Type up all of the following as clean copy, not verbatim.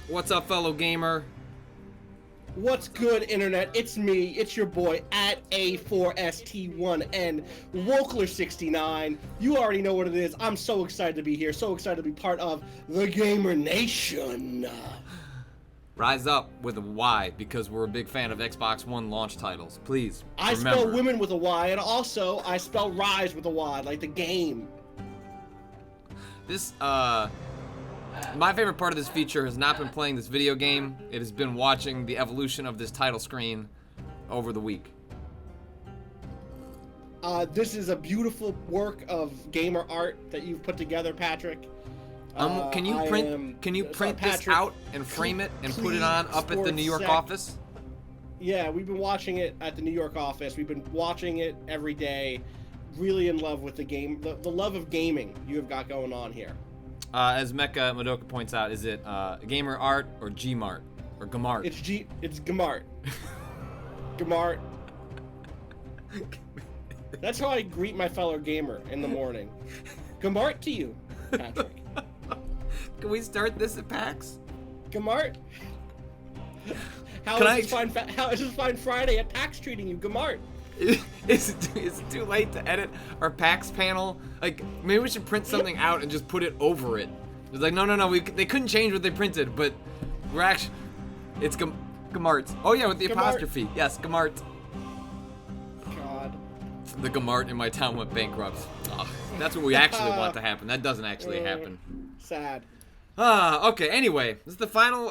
What's up, fellow gamer? What's good, internet? It's me, it's your boy, at A4ST1N, Wokler69. You already know what it is. I'm so excited to be here, so excited to be part of the Gamer Nation. Rise up with a Y because we're a big fan of Xbox One launch titles. Please, I remember. spell women with a Y, and also I spell rise with a Y, like the game. This, my favorite part of this feature has not been playing this video game. It has been watching the evolution of this title screen over the week. This is a beautiful work of gamer art that you've put together, Patrick. Can you print this out and frame it and put it on up at the New York office? Yeah, we've been watching it at the New York office. We've been watching it every day. Really in love with the game, the love of gaming you have got going on here. As Mecha Madoka points out, is it Gamer Art or Gmart or Gamart? It's Gamart. Gamart. That's how I greet my fellow gamer in the morning. Gamart to you, Patrick. Can we start this at PAX? Gamart. How is this fine Friday at PAX treating you, Gamart? Is it too late to edit our PAX panel? Like, maybe we should print something out and just put it over it. It's like, no, they couldn't change what they printed, but we're actually, it's Gamart. Oh yeah, with the apostrophe. Yes, Gamart. God. The Gamart in my town went bankrupt. Oh, that's what we actually want to happen. That doesn't actually happen. Sad. Okay, anyway, this is the final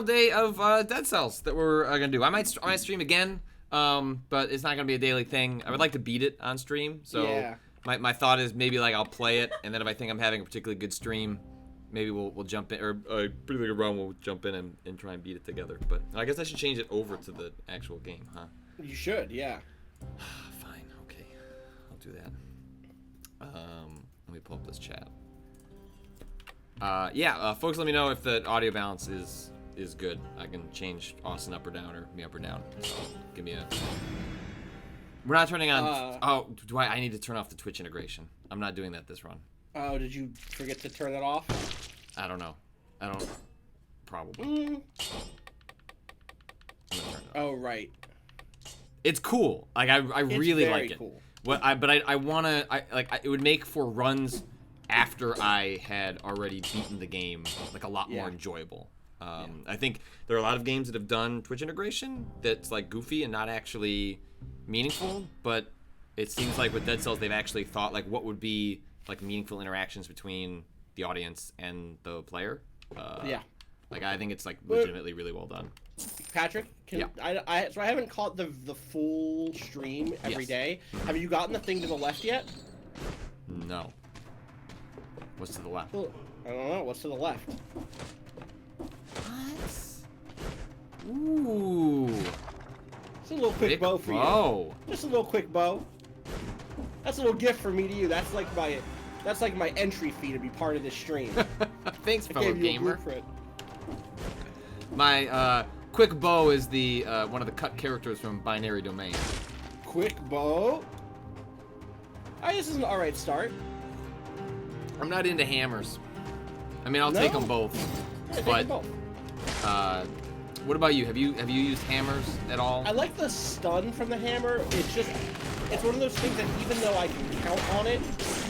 day of Dead Cells that we're gonna do. I might stream again. But it's not gonna be a daily thing. I would like to beat it on stream, so yeah. my thought is maybe like I'll play it, and then if I think I'm having a particularly good stream, maybe we'll jump in, or a pretty good run, we'll jump in and try and beat it together. But I guess I should change it over to the actual game, huh? You should, yeah. Fine, okay, I'll do that. Let me pull up this chat. Folks, let me know if the audio balance is good. I can change Austin up or down or me up or down. So give me a... We're not turning on... I need to turn off the Twitch integration. I'm not doing that this run. Oh, did you forget to turn that off? I don't know. Probably. I'm gonna turn it off. Oh, right. It's cool. Like, I really like it. Cool. I wanna... it would make for runs after I had already beaten the game, like, a lot more enjoyable. I think there are a lot of games that have done Twitch integration that's like goofy and not actually meaningful, but it seems like with Dead Cells they've actually thought like what would be like meaningful interactions between the audience and the player. Like I think it's like legitimately really well done. Patrick, I haven't caught the full stream every day. Have you gotten the thing to the left yet? No. What's to the left? Well, I don't know. What's to the left? What? Ooh. Just a little quick bow for you. Just a little quick bow. That's a little gift from me to you. That's like my entry fee to be part of this stream. Thanks, fellow gamer. My quick bow is the one of the cut characters from Binary Domain. Quick bow. This is an alright start. I'm not into hammers. I mean, I'll take them both. Yeah, but what about you? Have you used hammers at all? I like the stun from the hammer. It's one of those things that even though I can count on it,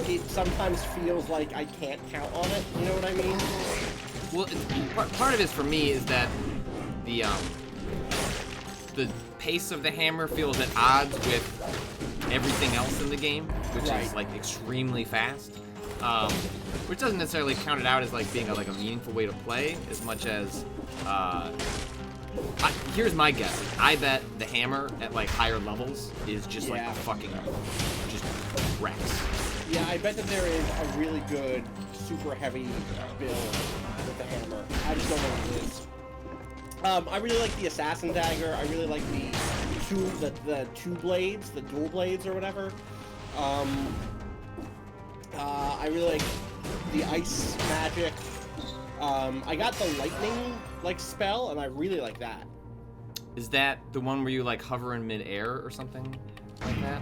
it sometimes feels like I can't count on it. You know what I mean? Well, part of it for me is that the pace of the hammer feels at odds with everything else in the game, which is like extremely fast. Which doesn't necessarily count it out as like being a meaningful way to play as much as here's my guess. I bet the hammer at like higher levels is just like fucking just wrecks. Yeah, I bet that there is a really good super heavy build with the hammer. I just don't know what it is. I really like the assassin dagger. I really like the two blades, the dual blades or whatever. I really like the ice magic. I got the lightning spell, and I really like that. Is that the one where you like hover in midair or something like that?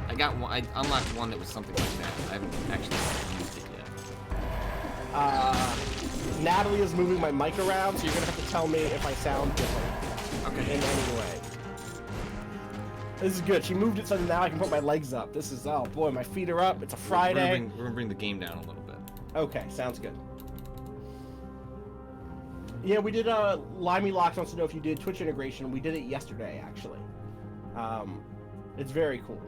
I got one. I unlocked one that was something like that. I haven't actually used it Natalie is moving my mic around, so you're gonna have to tell me if I sound different in any way. This is good. She moved it so now I can put my legs up. This is, oh boy, my feet are up. It's a Friday. We're gonna bring the game down a little bit. Okay, sounds good. Yeah, we did, Limey Locks wants to know if you did Twitch integration. We did it yesterday, actually. It's very cool.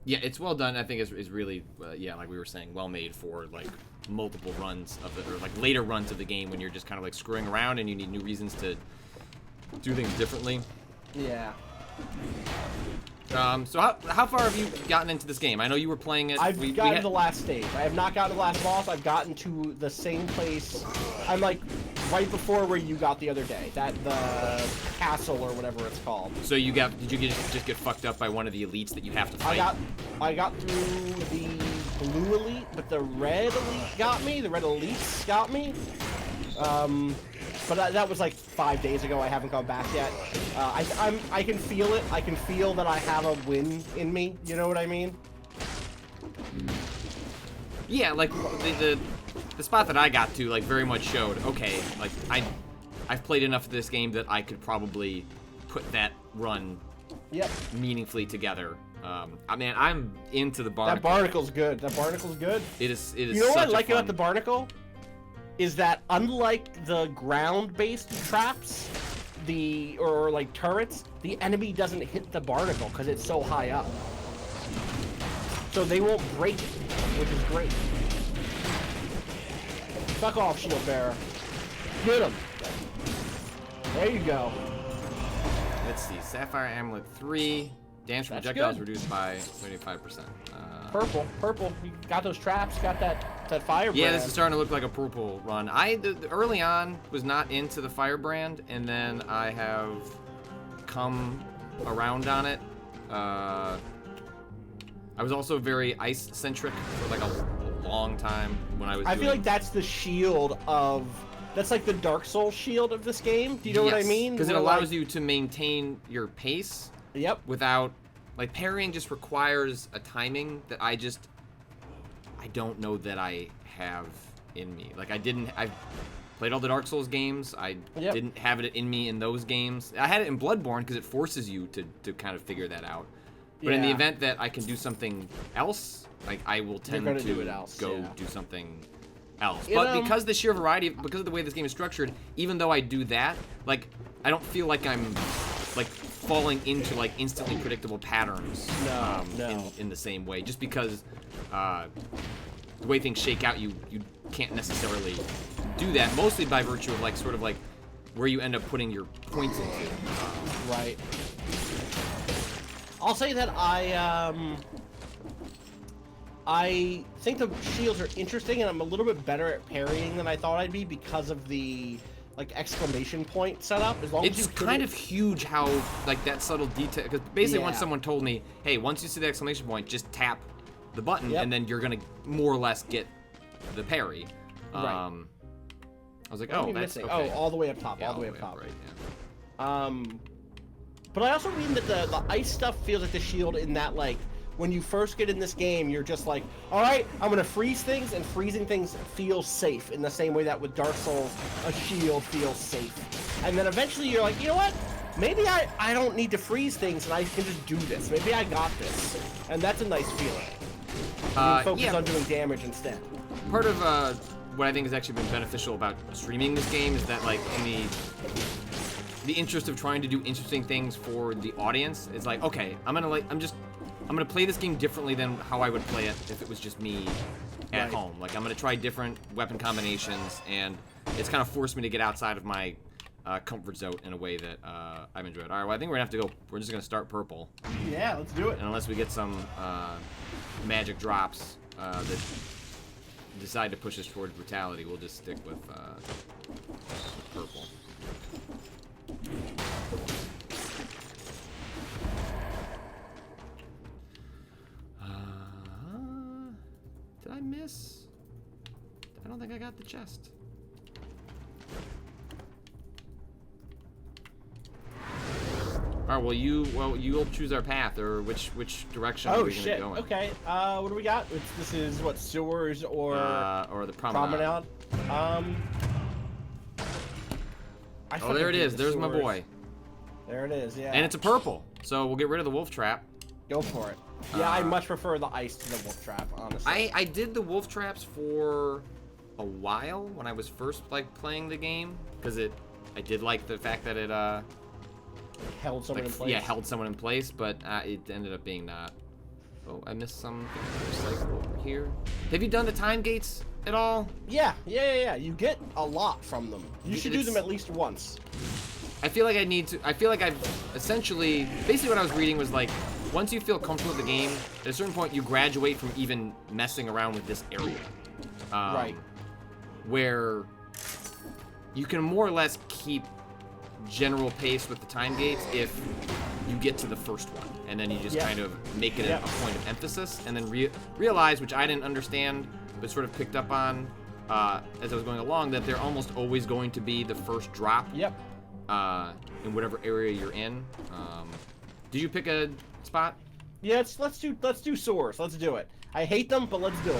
Yeah, it's well done. I think is really, yeah, like we were saying, well made for like multiple runs of the, or like later runs of the game when you're just kind of like screwing around and you need new reasons to do things differently. Yeah. So how far have you gotten into this game? I know you were playing it. I've gotten to the last stage. I have not gotten to the last boss. I've gotten to the same place. I'm like right before where you got the other day. The castle or whatever it's called. So you got? Did you just get fucked up by one of the elites that you have to fight? I got through the blue elite, but the red elite got me. The red elites got me. But that was like 5 days ago. I haven't gone back yet. I can feel it. I can feel that I have a win in me. You know what I mean? Yeah, like the spot that I got to like very much showed. Okay, like I've played enough of this game that I could probably put that run meaningfully together. I mean, I'm into the barnacle. That barnacle's good. That barnacle's good. It is. You know what I like about the barnacle? Is that unlike the ground-based traps, or like turrets, the enemy doesn't hit the barnacle because it's so high up. So they won't break it, which is great. Fuck off, shield bearer. Get him. There you go. Let's see. Sapphire Amulet 3. Damage from projectiles reduced by 35%. Purple. You got those traps. Got that firebrand. Yeah, this is starting to look like a purple run. Early on was not into the firebrand, and then I have come around on it. I was also very ice centric for like a long time when I was. I feel like that's the shield of. That's like the Dark Souls shield of this game. Do you know what I mean? Because it allows you to maintain your pace. Yep. Without, like, parrying just requires a timing that I don't know that I have in me. Like, I've played all the Dark Souls games. I didn't have it in me in those games. I had it in Bloodborne because it forces you to kind of figure that out. But in the event that I can do something else, like, I will tend to do something else. But because the sheer variety, because of the way this game is structured, even though I do that, like, I don't feel like I'm, like, falling into like instantly predictable patterns in the same way, just because the way things shake out, you can't necessarily do that, mostly by virtue of like sort of like where you end up putting your points into. Right. I'll say that I think the shields are interesting, and I'm a little bit better at parrying than I thought I'd be because of the like exclamation point setup. As long as it's kind of huge how like that subtle detail. Because basically, once someone told me, "Hey, once you see the exclamation point, just tap the button, and then you're gonna more or less get the parry." Right. I was like, "Oh, that's okay." Oh, all the way up top. All the way up top. Right. Yeah. But I also mean that the ice stuff feels like the shield in that like. When you first get in this game, you're just like, all right, I'm going to freeze things, and freezing things feels safe in the same way that with Dark Souls, a shield feels safe. And then eventually you're like, you know what? Maybe I don't need to freeze things, and I can just do this. Maybe I got this. And that's a nice feeling. You focus on doing damage instead. Part of what I think has actually been beneficial about streaming this game is that, like, in the interest of trying to do interesting things for the audience, it's like, okay, I'm gonna play this game differently than how I would play it if it was just me at home. Like, I'm gonna try different weapon combinations, and it's kind of forced me to get outside of my comfort zone in a way that I've enjoyed. All right, well, I think we're gonna have to go. We're just gonna start purple. Yeah, let's do it. And unless we get some magic drops that decide to push us towards brutality, we'll just stick with purple. Did I miss? I don't think I got the chest. All right. Well, you'll choose our path, or which direction are we gonna go in? Okay. What do we got? This is what, sewers or the promenade. Oh, there it is. There's my boy. There it is. Yeah. And it's a purple, so we'll get rid of the wolf trap. Go for it. Yeah, I much prefer the ice to the wolf trap, honestly. I did the wolf traps for a while when I was first playing the game, because I did like the fact that it held someone in place. Yeah, held someone in place, but it ended up being not. Oh, I missed some recycle over here. Have you done the time gates at all? Yeah. You get a lot from them. You should do them at least once. I feel like I need to. I feel like I've essentially, basically what I was reading was like, once you feel comfortable with the game, at a certain point you graduate from even messing around with this area. Right. Where you can more or less keep general pace with the time gates if you get to the first one, and then you just kind of make it a point of emphasis, and then realize, which I didn't understand, but sort of picked up on as I was going along, that they're almost always going to be the first drop. Yep. In whatever area you're in. Did you pick a spot? Yeah, let's do sewers. Let's do it. I hate them, but let's do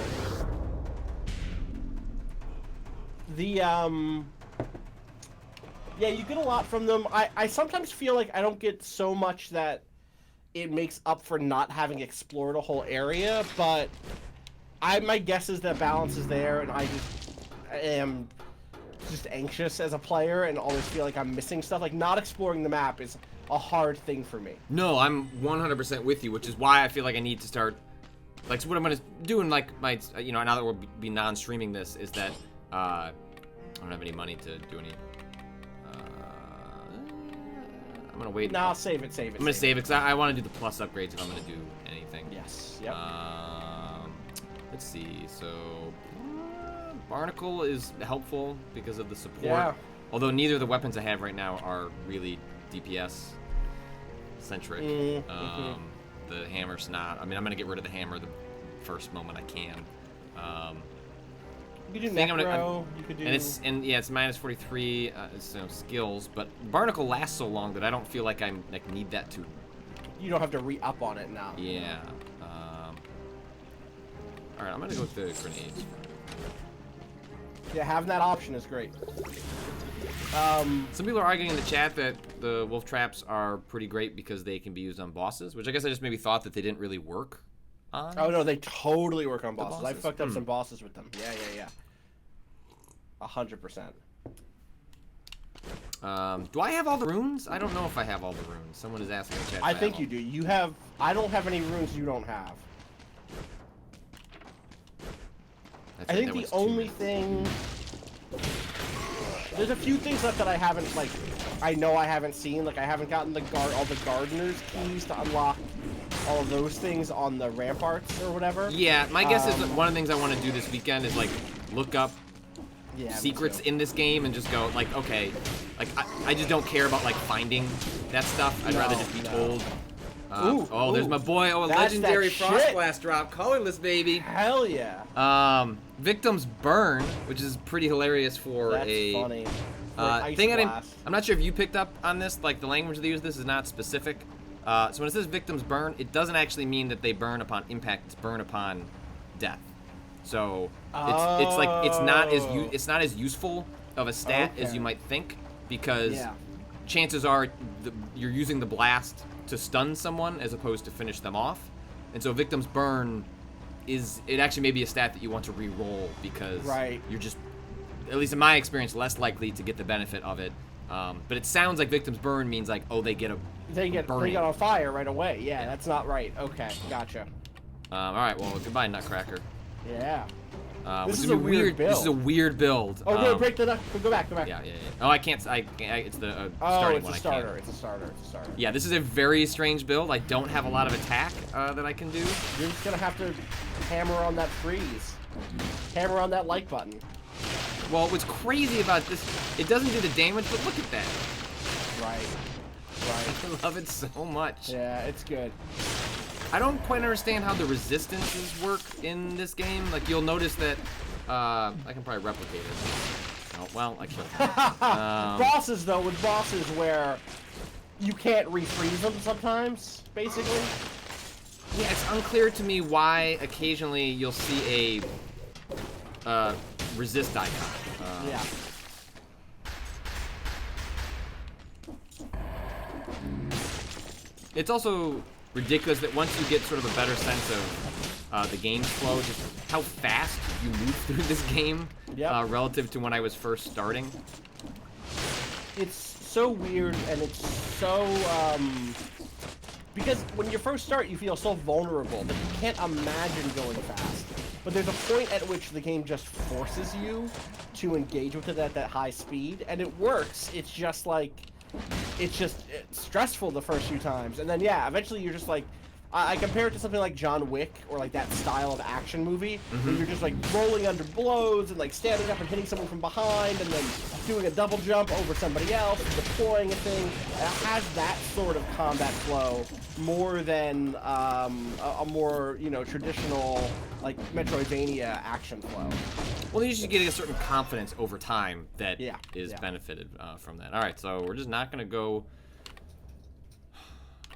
it. Yeah, you get a lot from them. I sometimes feel like I don't get so much that it makes up for not having explored a whole area, but my guess is that balance is there, and I am just anxious as a player and always feel like I'm missing stuff. Like, not exploring the map is a hard thing for me. No, I'm 100% with you, which is why I feel like I need to start, like, so what I'm going to do in, like, my, now that we'll be non-streaming this, is that, I don't have any money to do any, I'm going to wait. No, I'll save it. I'm going to save it, because I want to do the plus upgrades if I'm going to do anything. Yes, yep. Let's see, so Barnacle is helpful because of the support. Yeah. Although neither of the weapons I have right now are really DPS centric. The hammer's not. I mean, I'm gonna get rid of the hammer the first moment I can. You could do necro. You could do. And it's minus 43 skills, but Barnacle lasts so long that I don't feel like I'm need that to. You don't have to re-up on it now. Yeah. All right, I'm gonna go with the grenades. Yeah, having that option is great. Some people are arguing in the chat that the wolf traps are pretty great because they can be used on bosses, which I guess I just maybe thought that they didn't really work on. Oh no, they totally work on bosses. I fucked up some bosses with them. Yeah. 100%. Do I have all the runes? I don't know if I have all the runes. Someone is asking in the chat. I think you do. You have. I don't have any runes you don't have. I think the only thing... There's a few things left that I haven't, like, I know I haven't seen. Like, I haven't gotten all the gardener's keys to unlock all of those things on the ramparts or whatever. Yeah, my guess is that one of the things I want to do this weekend is, like, look up secrets in this game and just go, like, okay, like, I just don't care about, like, finding that stuff. I'd rather just be told. There's my boy. Oh, a legendary Frostblast drop. Colorless, baby. Hell yeah. Victims Burn, which is pretty hilarious for That's funny. thing. I'm not sure if you picked up on this. Like, the language they use this is not specific. So when it says Victims Burn, it doesn't actually mean that they burn upon impact. It's burn upon death. So it's like it's not as useful of a stat as you might think, because chances are you're using the blast to stun someone as opposed to finish them off. And so Victims Burn it actually may be a stat that you want to re-roll, because you're just, at least in my experience, less likely to get the benefit of it. But it sounds like Victims Burn means like, oh, they get on fire right away. Yeah, that's not right. Okay, gotcha. All right, well, goodbye, Nutcracker. Yeah. This is a weird build. This is a weird build. Oh, no, break the nut. Go back. Yeah. Oh, I can't. It's the starting one. It's a starter. Yeah, this is a very strange build. I don't have a lot of attack that I can do. You're just gonna have to hammer on that freeze. Hammer on that like button. Well, what's crazy about this, it doesn't do the damage, but look at that. Right. I love it so much. Yeah, it's good. I don't quite understand how the resistances work in this game. Like, you'll notice that, I can probably replicate it. Oh, well, I can't. Bosses, though, with bosses where you can't refreeze them sometimes, basically. Yeah, it's unclear to me why occasionally you'll see a resist icon. Yeah. It's also ridiculous that once you get sort of a better sense of the game's flow, just how fast you move through this game relative to when I was first starting. It's so weird, and it's so, because when you first start, you feel so vulnerable that you can't imagine going fast. But there's a point at which the game just forces you to engage with it at that high speed, and it works. It's just like, it's stressful the first few times, and then yeah, eventually you're just like, I compare it to something like John Wick, or like that style of action movie, where you're just like rolling under blows and like standing up and hitting someone from behind, and then doing a double jump over somebody else, and deploying a thing. It has that sort of combat flow more than a more, you know, traditional like Metroidvania action flow. Well, you're just getting a certain confidence over time that is Yeah. benefited from that. All right, so we're just not gonna go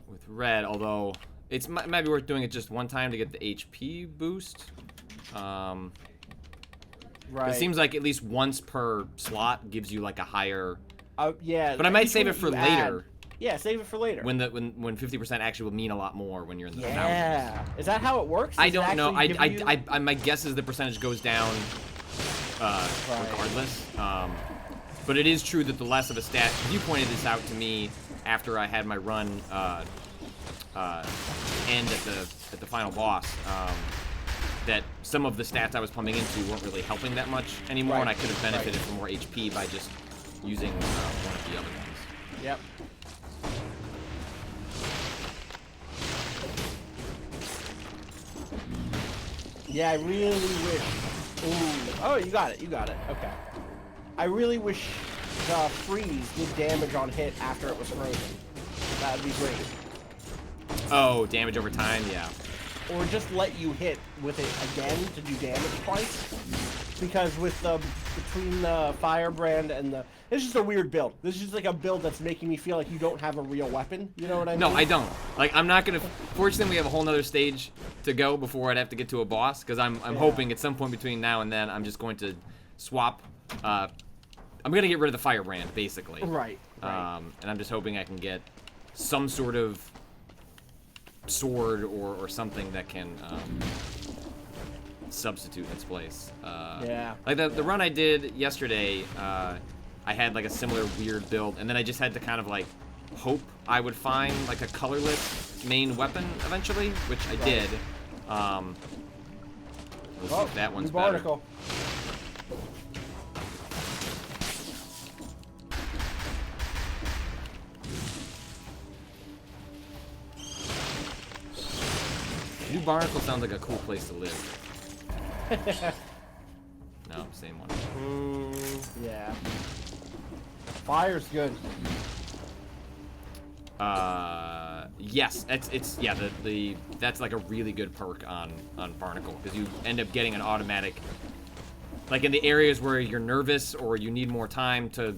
with red, although it might be worth doing it just one time to get the HP boost. Right. It seems like at least once per slot gives you like a higher. Yeah. But I might save it for later. Yeah, save it for later. When 50% actually will mean a lot more when you're in the thousands. Yeah. Is that how it works? I don't know. I my guess is the percentage goes down regardless. But it is true that the less of a stat. You pointed this out to me after I had my run end at the final boss. That some of the stats I was pumping into weren't really helping that much anymore, and I could have benefited from more HP by just using one of the other ones. Yep. Yeah, I really wish. Ooh. Oh, you got it. You got it. Okay. I really wish the freeze did damage on hit after it was frozen. That would be great. Oh, damage over time, yeah. Or just let you hit with it again to do damage twice. Because with the between the firebrand and the, it's just a weird build. This is just like a build that's making me feel like you don't have a real weapon. You know what I mean? No, I don't. Like, I'm not gonna. Fortunately, we have a whole nother stage to go before I'd have to get to a boss. Because I'm hoping at some point between now and then, I'm just going to swap. I'm gonna get rid of the firebrand, basically. Right. And I'm just hoping I can get some sort of sword or something that can substitute its place. Yeah. Like the run I did yesterday, I had like a similar weird build, and then I just had to kind of like hope I would find like a colorless main weapon eventually, which I did. We'll see if that one's better. Barnacle. New Barnacle sounds like a cool place to live. No, same one. Yeah. Fire's good. Yes, it's yeah, that's like a really good perk on Barnacle, because you end up getting an automatic, like in the areas where you're nervous or you need more time to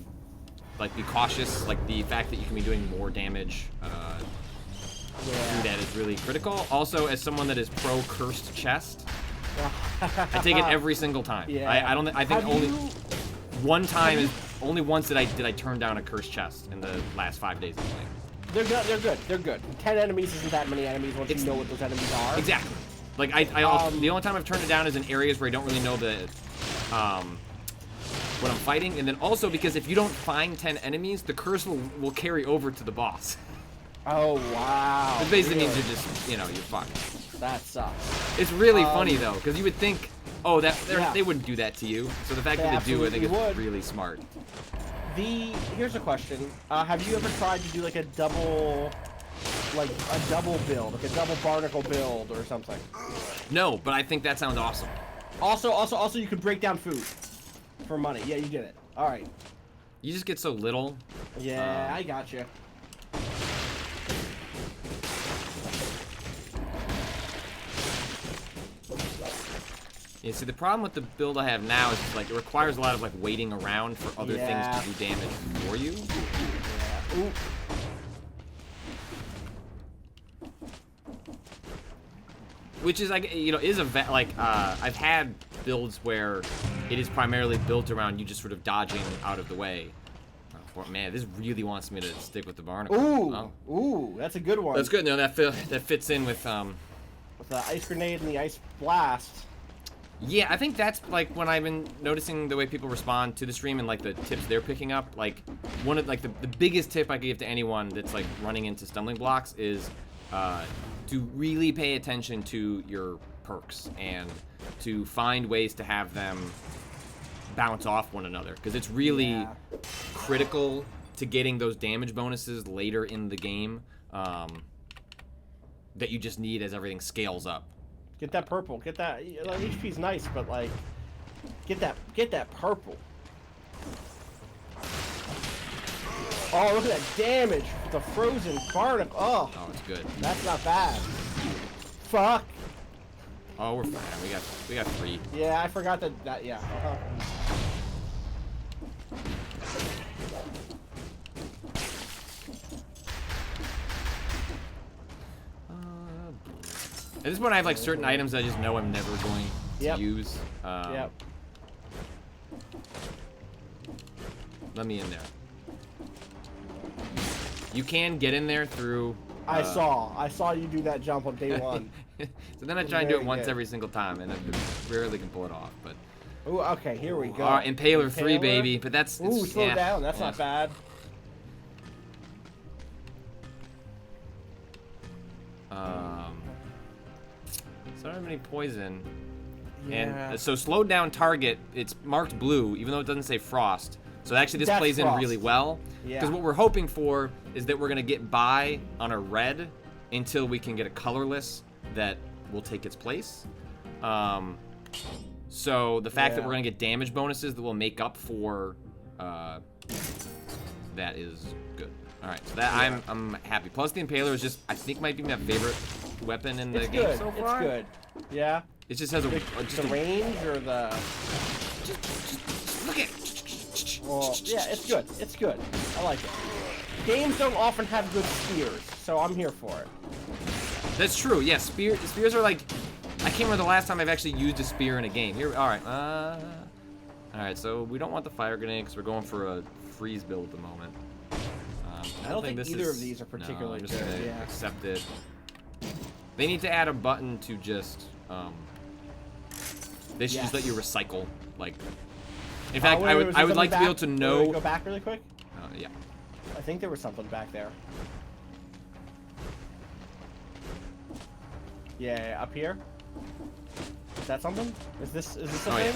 like be cautious, like the fact that you can be doing more damage through that is really critical. Also, as someone that is pro cursed chest, I take it every single time. Yeah. I think only once did I turn down a cursed chest in the last 5 days of the game. They're good. 10 enemies isn't that many enemies once you know what those enemies are. Exactly. Like I also, the only time I've turned it down is in areas where I don't really know what I'm fighting, and then also because if you don't find 10 enemies, the curse will carry over to the boss. Oh wow. It basically means you're just, you're fucked. That sucks. It's really funny though, because you would think, oh, they wouldn't do that to you. So the fact that they do, I think, is really smart. Here's a question. Have you ever tried to do like a double build, like a double barnacle build or something? No, but I think that sounds awesome. Also, you could break down food for money. Yeah, you did it. All right. You just get so little. Yeah, I got you. Yeah, see, the problem with the build I have now is like it requires a lot of like waiting around for other things to do damage for you. Yeah. Ooh. which is like, you know, is a I've had builds where it is primarily built around you just sort of dodging out of the way. Oh, man, this really wants me to stick with the barnacle. Ooh, oh. Ooh, that's a good one. That's good. No, that fits in with the ice grenade and the ice blast. Yeah, I think that's like when I've been noticing the way people respond to the stream and like the tips they're picking up. Like one of like the biggest tip I could give to anyone that's like running into stumbling blocks is to really pay attention to your perks and to find ways to have them bounce off one another, because it's really critical to getting those damage bonuses later in the game that you just need as everything scales up. Get that purple. Get that. Like, HP's nice, but like, get that purple. Oh, look at that damage with the frozen barnacle. Oh, it's good. That's not bad. Fuck. Oh, we're fine. We got 3. Yeah, I forgot that. Yeah. At this point, I have like certain items I just know I'm never going to use. Yep. Let me in there. You can get in there through. I saw you do that jump on day 1. So then I try and do it once every single time, and I rarely can pull it off. But. Ooh, okay, here we go. Impaler 3, baby. But that's. Ooh, slow down. That's not bad. So I don't have any poison. Yeah. And so slowed down target, it's marked blue, even though it doesn't say frost. So actually this plays in really well. Because what we're hoping for is that we're going to get by on a red until we can get a colorless that will take its place. So the fact that we're going to get damage bonuses that will make up for that is good. All right, so that I'm happy. Plus the Impaler is just, I think, might be my favorite weapon in the game so far. It's good. Yeah. It just has the range or the. Just look at. Well, yeah, it's good. It's good. I like it. Games don't often have good spears, so I'm here for it. That's true. Yeah, spears are like. I can't remember the last time I've actually used a spear in a game. Here, all right. All right. So we don't want the fire grenade because we're going for a freeze build at the moment. I don't think either of these are particularly good. Yeah. Accept it. They need to add a button to just. They should just let you recycle. Like, in fact, I would like to be able to know. Go back really quick. Yeah. I think there was something back there. Yeah, up here. Is that something? Is this a thing? Yeah.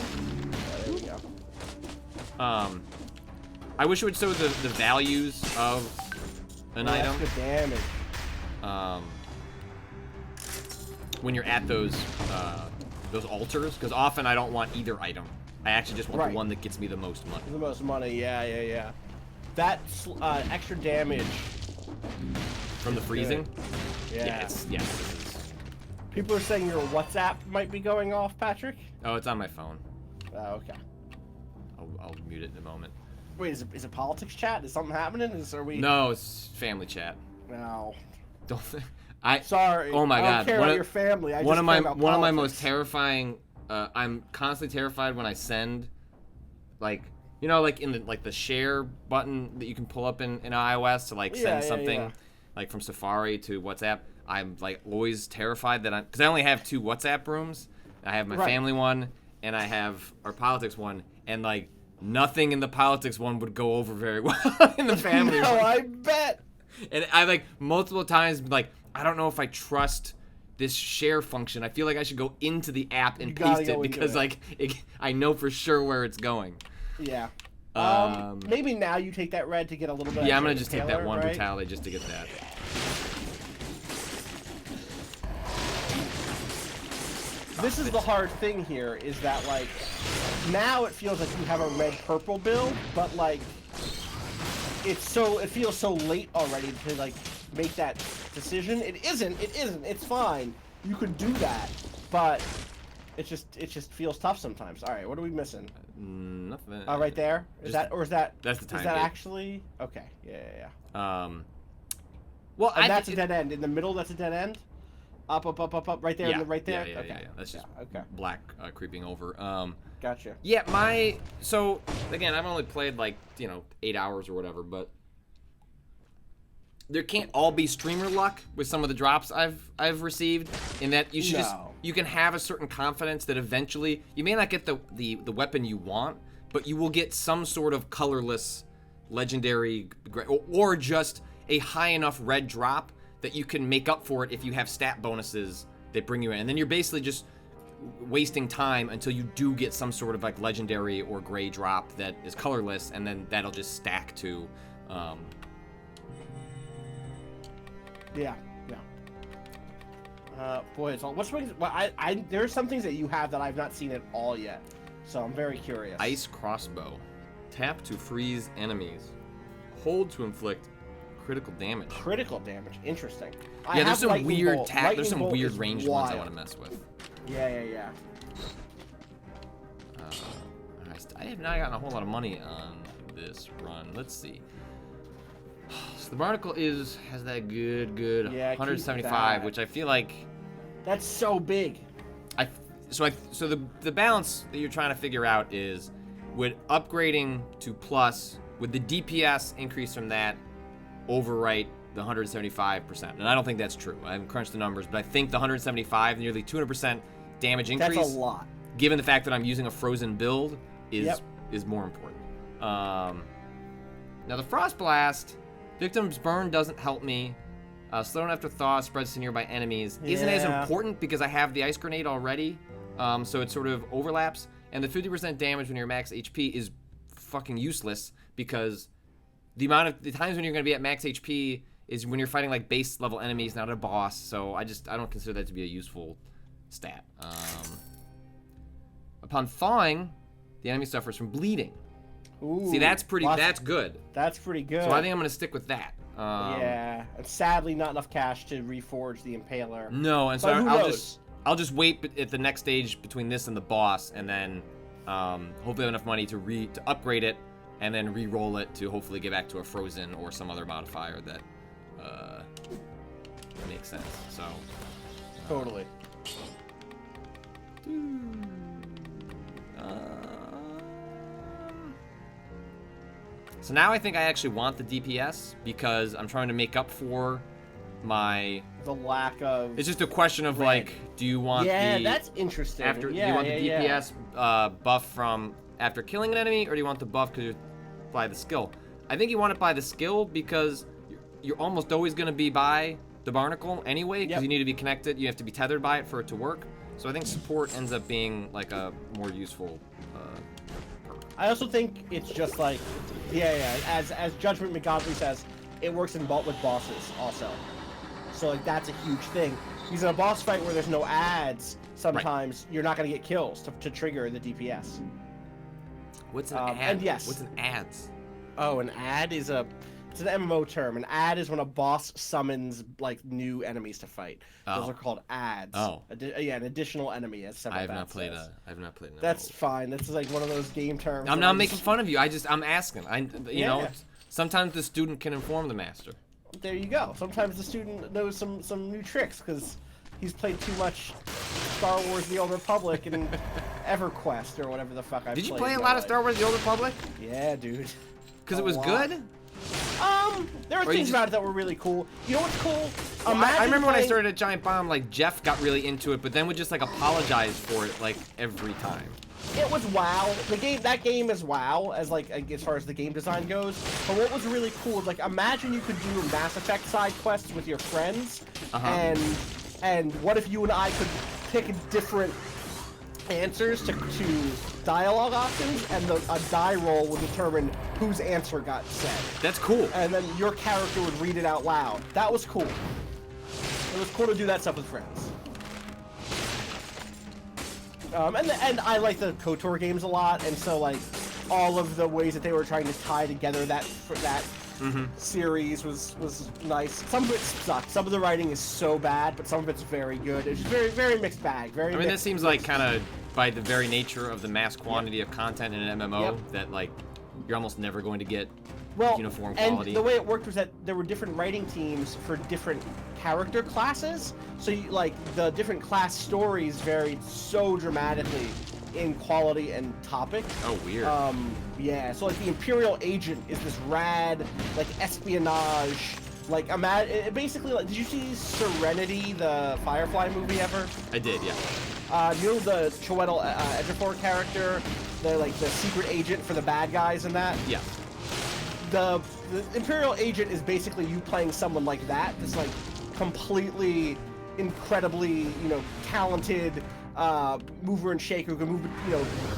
Oh, there we go. I wish it would show the values of an item. That's good damage. When you're at those altars, because often I don't want either item. I actually just want the one that gets me the most money. The most money, yeah. That extra damage from the freezing. Yeah. Yeah. People are saying your WhatsApp might be going off, Patrick. Oh, it's on my phone. Oh, okay. I'll mute it in a moment. Wait, is it politics chat? Is something happening? No, it's family chat. No. Don't. Sorry. Oh my God. I don't care about your family. One of my most terrifying. I'm constantly terrified when I send, like, you know, like in the share button that you can pull up in iOS to like send something, like from Safari to WhatsApp. I'm like always terrified that because I only have 2 WhatsApp rooms. I have my family one and I have our politics one, and like nothing in the politics one would go over very well in the family one. I bet. And I like multiple times like, I don't know if I trust this share function. I feel like I should go into the app and paste it because like I know for sure where it's going. Yeah. Maybe now you take that red to get a little bit. Yeah, I'm gonna just take that one brutality just to get that. This is the hard thing here, is that like now it feels like you have a red purple build, but like it feels so late already to like make that decision. It isn't. It's fine. You could do that, but it just feels tough sometimes. All right, what are we missing? Nothing. Oh, right there. Is that That's the time. Is that actually okay? Yeah. Well, and that's a dead end in the middle. That's a dead end. Up, right there, Yeah, right there. yeah. Okay. That's just okay. black creeping over. Gotcha. Yeah, so again, I've only played like 8 hours or whatever, but there can't all be streamer luck with some of the drops I've received. In that you should you can have a certain confidence that eventually you may not get the weapon you want, but you will get some sort of colorless legendary or just a high enough red drop that you can make up for it if you have stat bonuses that bring you in. And then you're basically just wasting time until you do get some sort of like legendary or gray drop that is colorless, and then that'll just stack to yeah. Boy, it's all. There are some things that you have that I've not seen at all yet, so I'm very curious. Ice crossbow. Tap to freeze enemies. Hold to inflict critical damage. Critical damage. Interesting. Yeah, there's some weird there's some weird ranged ones I want to mess with. Yeah. I have not gotten a whole lot of money on this run. Let's see. So the barnacle has that good 175, which I feel like that's so big. So the balance that you're trying to figure out is, would upgrading to plus, would the DPS increase from that overwrite the 175%? And I don't think that's true. I haven't crunched the numbers, but I think the 175, nearly 200% damage increase. That's a lot. Given the fact that I'm using a frozen build, is more important. Now the Frost Blast, Victim's Burn doesn't help me. Slow down after thaw spreads to nearby enemies. Isn't as important because I have the Ice Grenade already, so it sort of overlaps. And the 50% damage when you're max HP is fucking useless because the times when you're going to be at max HP is when you're fighting like base level enemies, not a boss. So I don't consider that to be a useful stat. Upon thawing, the enemy suffers from bleeding. Ooh, see, that's good. That's pretty good. So I think I'm going to stick with that. Yeah, and sadly not enough cash to reforge the Impaler. No, and so I'll just wait at the next stage between this and the boss, and then hopefully have enough money to upgrade it, and then re-roll it to hopefully get back to a frozen or some other modifier that makes sense. So totally. So now I think I actually want the DPS because I'm trying to make up for the lack of. It's just a question of like, do you want that's interesting. Do you want the DPS buff from after killing an enemy, or do you want the buff because you apply the skill? I think you want it by the skill because you're almost always going to be by the barnacle anyway because you need to be connected. You have to be tethered by it for it to work. So I think support ends up being like a more useful. I also think it's just like, as Judgment McGodly says, it works with bosses also. So like that's a huge thing. Because in a boss fight where there's no ads, sometimes you're not going to get kills to trigger the DPS. What's an ad? And yes. What's an ads? Oh, an ad is it's an MMO term. An ad is when a boss summons like new enemies to fight. Those are called ads. Oh. An additional enemy. As I have not played an That's fine. That's like one of those game terms. I'm not making fun of you. I'm asking. You know, sometimes the student can inform the master. There you go. Sometimes the student knows some new tricks because he's played too much Star Wars: The Old Republic and EverQuest or whatever the fuck I played. Did you play a lot of Star Wars: The Old Republic? Yeah, dude. Because it was good? There were things about it that were really cool. You know what's cool? I remember when I started at Giant Bomb, like, Jeff got really into it, but then would just, like, apologize for it, like, every time. It was WoW. That game is WoW, as far as the game design goes. But what was really cool is, like, imagine you could do Mass Effect side quests with your friends, and what if you and I could pick different answers to dialogue options, and a die roll would determine whose answer got said. That's cool. And then your character would read it out loud. That was cool. It was cool to do that stuff with friends. And I like the KOTOR games a lot, and so like all of the ways that they were trying to tie together that series was nice. Some of it sucked. Some of the writing is so bad, but some of it's very good. It's just very, very mixed bag. That seems like kind of by the very nature of the mass quantity of content in an MMO that like you're almost never going to get well, uniform and quality. the way it worked was that there were different writing teams for different character classes. So, like, the different class stories varied so dramatically in quality and topic. Oh, weird. Yeah. So, like, the Imperial Agent is this rad, like, espionage. Like, basically, like, did you see Serenity, the Firefly movie ever? I did, yeah. You know the Chiwetel Ejiofor character, the secret agent for the bad guys and that? Yeah. The Imperial Agent is basically you playing someone like that, this, like, completely, incredibly, talented mover and shaker who can move,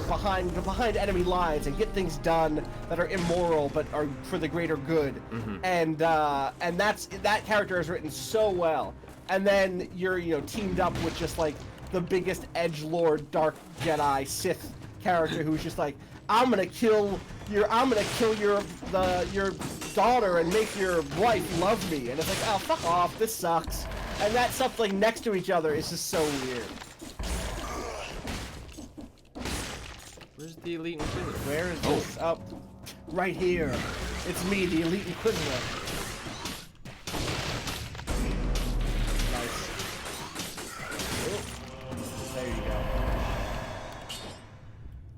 behind enemy lines and get things done that are immoral but are for the greater good. Mm-hmm. And that character is written so well. And then you're, teamed up with just, like, the biggest edgelord, dark Jedi, Sith character who's just like, I'm gonna kill your daughter and make your wife love me. And it's like, oh, fuck off, this sucks. And that stuff, like, next to each other is just so weird. Where's the Elite Inquisitor? Where is this? Oh, right here. It's me, the Elite Inquisitor. Nice. Oh, there you go.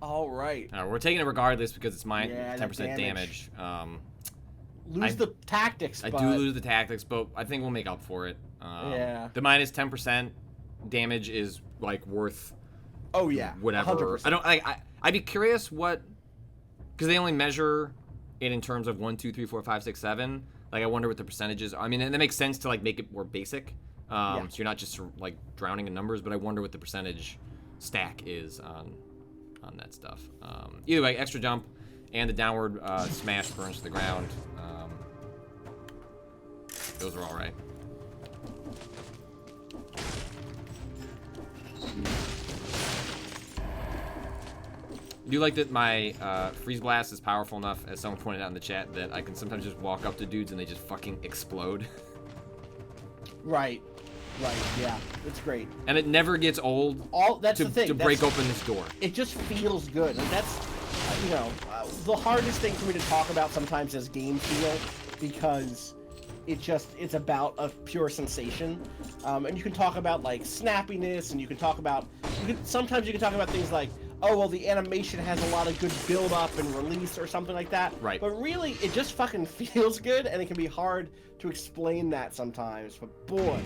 All right. We're taking it regardless because it's my Yeah, 10% the damage. Lose the tactics, I but... do lose the tactics, but I think we'll make up for it. Yeah. The minus 10% damage is, like, worth... Oh, yeah. Whatever. 100%. I don't... I'd be curious what... Because they only measure it in terms of 1, 2, 3, 4, 5, 6, 7. Like, I wonder what the percentages are. I mean, and that makes sense to, like, make it more basic. So you're not just, like, drowning in numbers, but I wonder what the percentage stack is on that stuff. Either way, extra jump and the downward smash burns to the ground. Those are all right. I do like that my freeze blast is powerful enough, as someone pointed out in the chat, that I can sometimes just walk up to dudes and they just fucking explode. Right, yeah, it's great. And it never gets old. That's the thing. To break open this door. It just feels good. And that's, the hardest thing for me to talk about sometimes is game feel, because it's about a pure sensation. And you can talk about, like, snappiness, and you can talk about, sometimes you can talk about things like, oh, well, the animation has a lot of good build-up and release or something like that. Right. But really, it just fucking feels good, and it can be hard to explain that sometimes. But boy.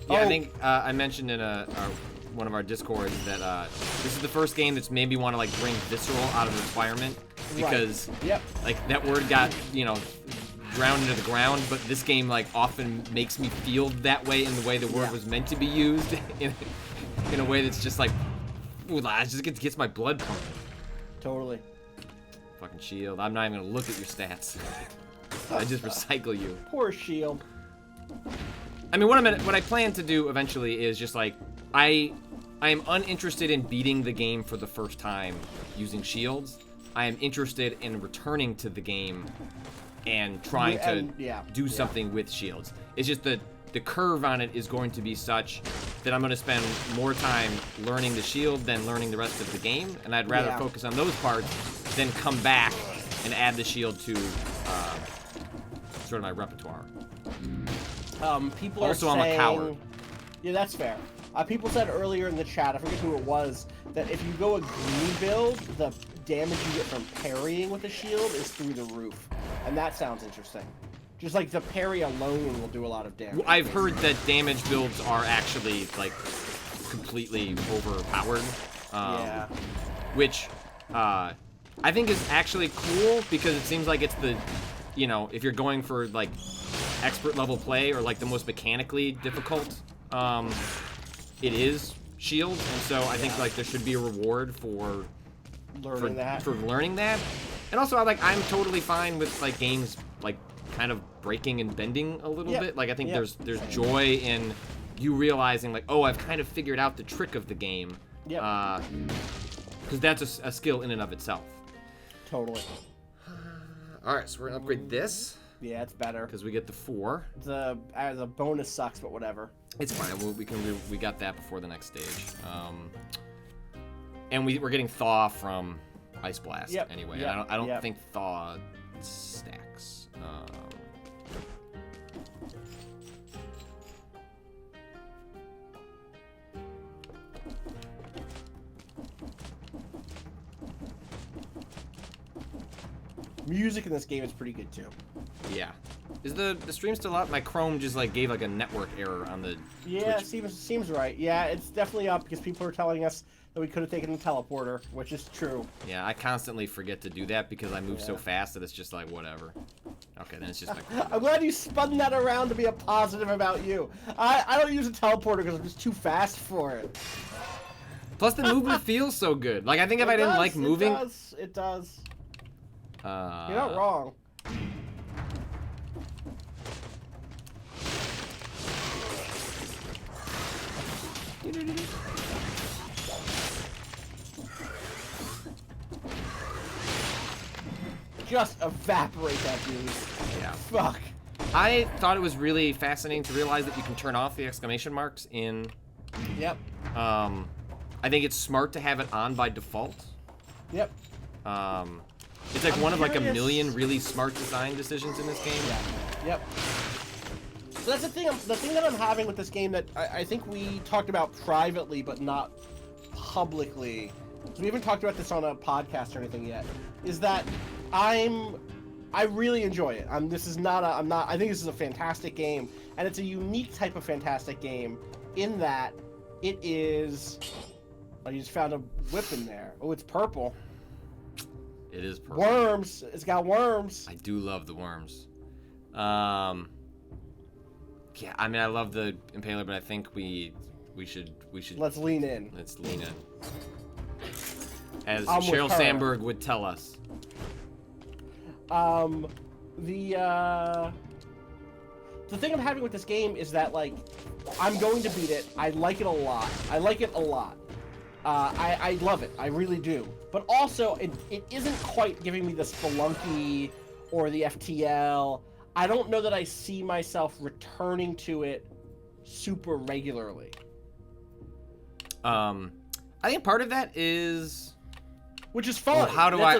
Yeah, I think I mentioned in one of our Discords that this is the first game that's made me want to, like, bring visceral out of requirement, because like, that word got, drowned into the ground, but this game, like, often makes me feel that way in the way the word was meant to be used, in a way that's just like, ooh, it just gets my blood pumping. Totally. Fucking shield. I'm not even gonna look at your stats. I just recycle you. Poor shield. I mean, what I plan to do eventually is just, like, I am uninterested in beating the game for the first time using shields. I am interested in returning to the game and trying to do something with shields. It's just that the curve on it is going to be such that I'm going to spend more time learning the shield than learning the rest of the game, and I'd rather focus on those parts than come back and add the shield to sort of my repertoire. People also, are saying, I'm a coward. Yeah, that's fair. People said earlier in the chat, I forget who it was, that if you go a green build, the damage you get from parrying with the shield is through the roof. And that sounds interesting. Just, like, the parry alone will do a lot of damage. Well, I've heard that damage builds are actually, like, completely overpowered. Which I think is actually cool, because it seems like it's the, if you're going for, like, expert level play or, like, the most mechanically difficult, it is shield. And so I think, like, there should be a reward for learning that. And also, I'm totally fine with, like, games, like, kind of breaking and bending a little bit. Like, I think there's joy in you realizing, like, oh, I've kind of figured out the trick of the game. Because that's a skill in and of itself. Totally. All right, so we're gonna upgrade this. Yeah, it's better. Because we get the 4. The bonus sucks, but whatever. It's fine. We got that before the next stage. And we're getting Thaw from Ice Blast anyway. I don't think Thaw stacks. Music in this game is pretty good too. Yeah. Is the stream still up? My Chrome just like gave like a network error on the Yeah, Twitch. seems right. Yeah, it's definitely up because people are telling us that we could have taken the teleporter, which is true. Yeah, I constantly forget to do that because I move so fast that it's just like whatever. Okay, then it's just like. I'm glad you spun that around to be a positive about you. I don't use a teleporter because I'm just too fast for it. Plus the movement feels so good. Like I think if I didn't like moving. It does. You're You're not wrong. Just evaporate that dude. Yeah. Fuck. I thought it was really fascinating to realize that you can turn off the exclamation marks in. Yep. I think it's smart to have it on by default. Yep. It's like one of like a curious. million really smart design decisions in this game. Yeah. Yep. So that's the thing. The thing that I'm having with this game that I think we talked about privately, but not publicly. So we haven't talked about this on a podcast or anything yet. Is that I really enjoy it. I think this is a fantastic game, and it's a unique type of fantastic game in that it is. Oh, you just found a whip in there. Oh, it's purple. It is purple. Worms. It's got worms. I do love the worms. Yeah, I mean I love the impaler, but I think we should. Let's lean in. Let's lean in. As I'm with Sheryl her. Sandberg would tell us. The thing I'm having with this game is that, like, I'm going to beat it. I like it a lot. I love it. I really do. But also, it isn't quite giving me the Spelunky or the FTL. I don't know that I see myself returning to it super regularly. I think part of that is. Which is fine. How do I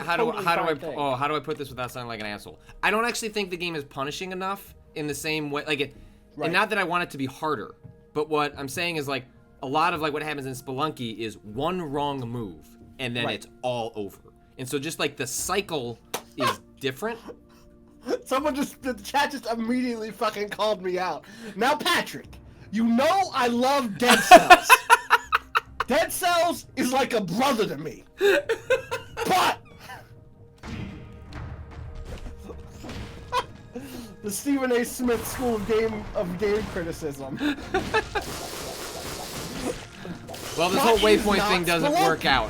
put this without sounding like an asshole? I don't actually think the game is punishing enough in the same way, like it, Right. and not that I want it to be harder, but what I'm saying is like a lot of like what happens in Spelunky is one wrong move and then Right. it's all over, and so just like the cycle is different. The chat just immediately fucking called me out. Now, Patrick, you know I love Dead Cells. Dead Cells is like a brother to me. But the Stephen A. Smith School of Game Criticism. Well, this But whole it's Waypoint not thing doesn't Spelunky. work out.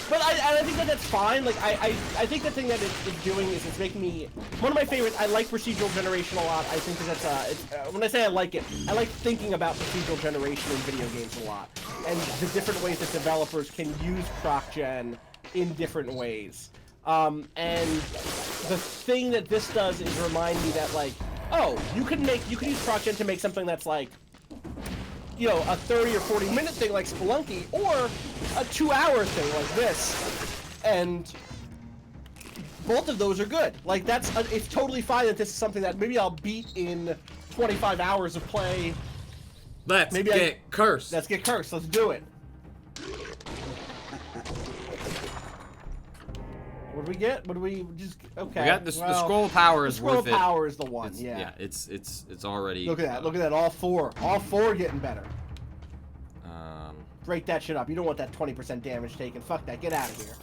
But I think that's fine. Like I think the thing that it's doing is it's making me one of my favorites. I like procedural generation a lot. I think that that's when I say I like it, I like thinking about procedural generation in video games a lot, and the different ways that developers can use proc gen in different ways. And the thing that this does is remind me that, like, oh, you can use proc gen to make something that's like, you know, a 30 or 40 minute thing like Spelunky, or a 2-hour thing like this, and both of those are good. Like, it's totally fine that this is something that maybe I'll beat in 25 hours of play. Let's get cursed. Let's get cursed. Let's do it. What do we get? What do we just? Okay. We got the scroll of power is worth it. The scroll of power is the one. Yeah, it's already. Look at that. Look at that. All four getting better. Break that shit up. You don't want that 20% damage taken. Fuck that. Get out of here.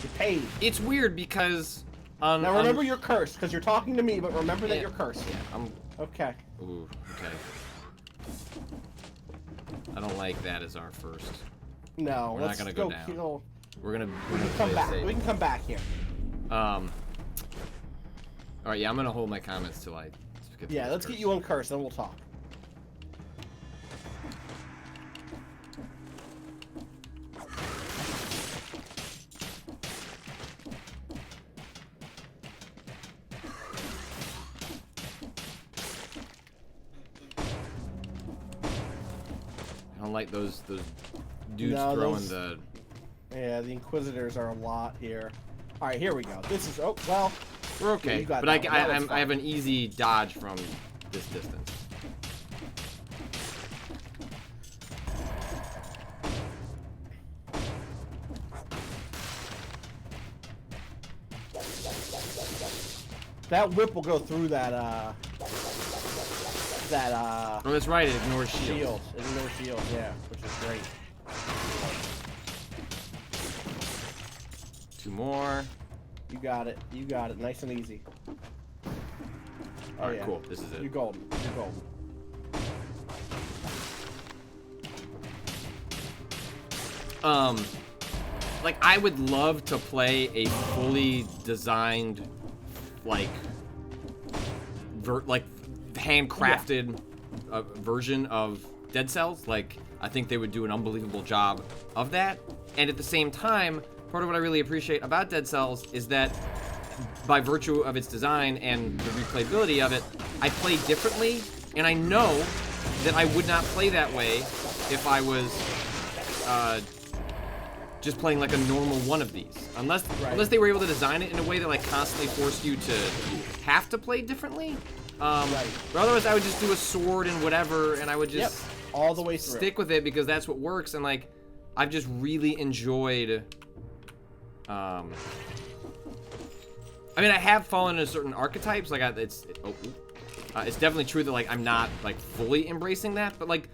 Get paid. It's weird because. Now remember you're cursed because you're talking to me, but remember that you're cursed. Yeah, Okay. Ooh, okay. I don't like that as our first. No, We're not gonna go down. Kill. We're gonna Come play back. safe. We can come back here. All right, yeah, I'm gonna hold my comments till I. Yeah, let's get you on curse, then we'll talk. I don't like those dudes throwing the. Yeah, the Inquisitors are a lot here. All right, here we go. This is well. We're okay, you got but that I have an easy dodge from this distance. That whip will go through that. Oh, that's right. It ignores shields. It ignores shields, yeah, which is great. 2 more. You got it. You got it. Nice and easy. All right, cool. This is it. You're golden. You're golden. Like I would love to play a fully designed, like handcrafted version of Dead Cells. Like I think they would do an unbelievable job of that. And at the same time, part of what I really appreciate about Dead Cells is that by virtue of its design and the replayability of it, I play differently, and I know that I would not play that way if I was just playing like a normal one of these. Unless they were able to design it in a way that like constantly forced you to have to play differently. But otherwise I would just do a sword and whatever, and I would just all the way through. Stick with it because that's what works, and like I've just really enjoyed I mean, I have fallen into certain archetypes. Like, it's definitely true that like I'm not like fully embracing that, but like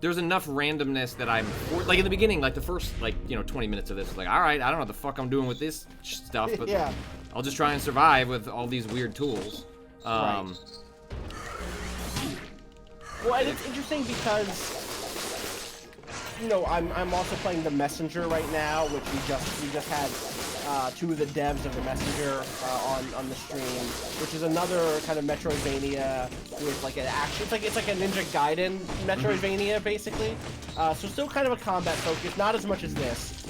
there's enough randomness that I'm like in the beginning, like the first 20 minutes of this was like, all right, I don't know what the fuck I'm doing with this stuff, but I'll just try and survive with all these weird tools. Well, and it's interesting because I'm also playing the Messenger right now, which we just had 2 of the devs of the Messenger on the stream, which is another kind of Metroidvania with like an action. It's like a Ninja Gaiden Metroidvania basically. So still kind of a combat focus, not as much as this,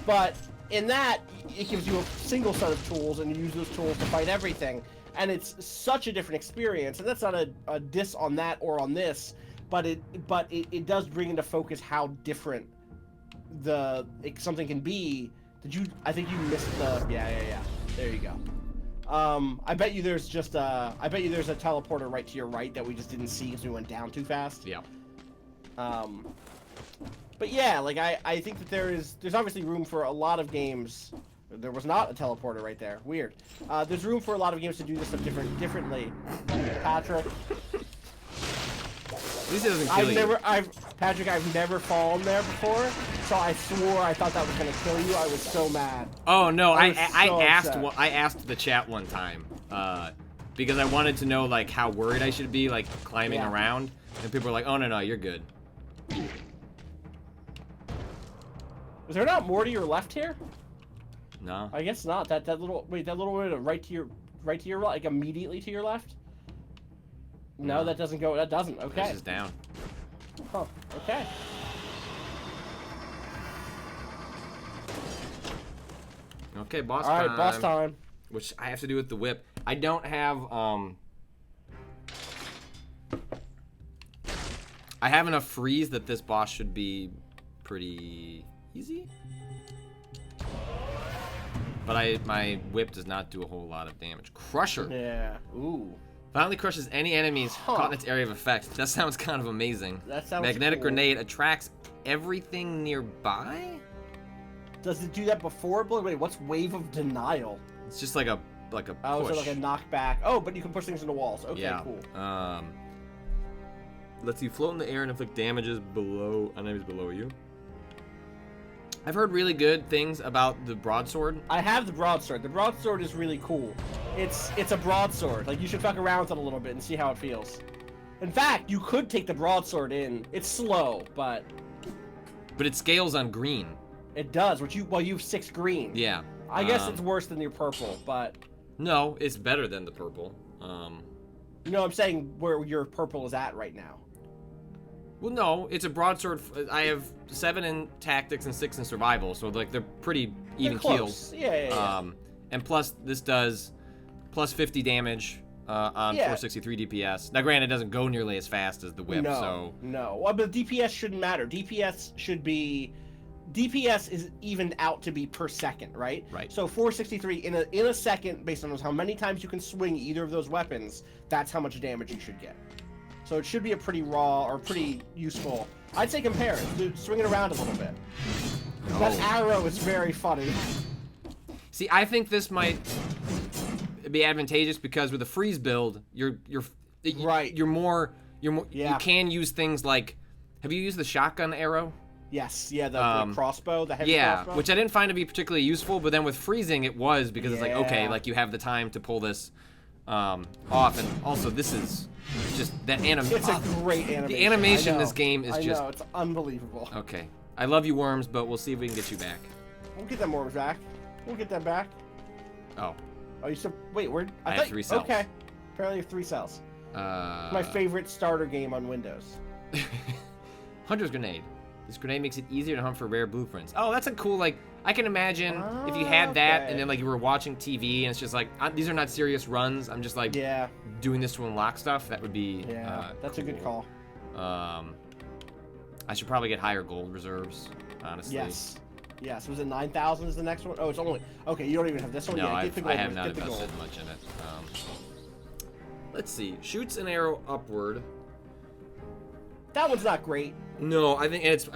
but in that it gives you a single set of tools and you use those tools to fight everything. And it's such a different experience, and that's not a diss on that or on this, but it does bring into focus how different something can be. I think you missed the yeah. There you go. I bet you there's a teleporter right to your right that we just didn't see because we went down too fast. Yeah. But yeah, like I think that there's obviously room for a lot of games. There was not a teleporter right there. Weird. There's room for a lot of games to do this stuff differently. Patrick. At least it doesn't kill you. Patrick, I've never fallen there before, so I swore I thought that was gonna kill you. I was so mad. Oh no, I asked the chat one time because I wanted to know like how worried I should be like climbing around, and people were like, "Oh no, you're good." Was there not more to your left here? No. I guess not. That little bit right to your right, like immediately to your left. No, that doesn't go. That doesn't. Okay. This is down. Huh. Okay. Okay, boss time. time. All right, boss time. Which I have to do with the whip. I don't have I have enough freeze that this boss should be pretty easy. But my whip does not do a whole lot of damage. Crusher. Yeah. Ooh. Violently crushes any enemies caught in its area of effect. That sounds kind of amazing. That sounds Magnetic cool. grenade attracts everything nearby? Does it do that before? Wait, what's Wave of Denial? It's just like a push. Oh, so like a knockback. Oh, but you can push things into walls. Okay, yeah. Cool. Lets you float in the air and inflict damages on enemies below you. I've heard really good things about the broadsword. I have the broadsword. The broadsword is really cool. It's a broadsword. Like, you should fuck around with it a little bit and see how it feels. In fact, you could take the broadsword in. It's slow, but it scales on green. It does. You have 6 green. Yeah. I guess it's worse than your purple, but no, it's better than the purple. I'm saying where your purple is at right now. Well, no, it's a broadsword. I have 7 in tactics and 6 in survival, so like they're pretty even keeled. Yeah. And plus this does plus 50 damage on 463 DPS. Now, granted, it doesn't go nearly as fast as the whip. No. Well, but DPS shouldn't matter. DPS should be DPS is evened out to be per second, right? Right. So 463 in a second, based on how many times you can swing either of those weapons, that's how much damage you should get. So it should be a pretty raw or pretty useful. I'd say compare it. Swing it around a little bit. Oh. That arrow is very funny. See, I think this might be advantageous because with a freeze build, you're right. You're more. Yeah. You can use things like. Have you used the shotgun arrow? Yes. Yeah. The crossbow, the heavy crossbow. Which I didn't find to be particularly useful, but then with freezing, it was because it's like okay, like you have the time to pull this off, and also this is just that animation. It's a great animation. The animation in this game is just. I know, it's unbelievable. Okay, I love you, worms, but we'll see if we can get you back. We'll get them worms back. We'll get them back. Oh. Oh, you still wait? Where? I have 3 cells. Okay. Apparently, you have 3 cells. My favorite starter game on Windows. Hunter's Grenade. This grenade makes it easier to hunt for rare blueprints. Oh, that's a cool, like, I can imagine if you had that and then, like, you were watching TV and it's just like, these are not serious runs. I'm just, like, doing this to unlock stuff. That would be, that's cool. a good call. I should probably get higher gold reserves, honestly. Yes. Yes. Was it 9,000 is the next one? Oh, it's only, okay, you don't even have this one? No, yeah, I have not invested much in it. Let's see. Shoots an arrow upward. That one's not great. No, I think it's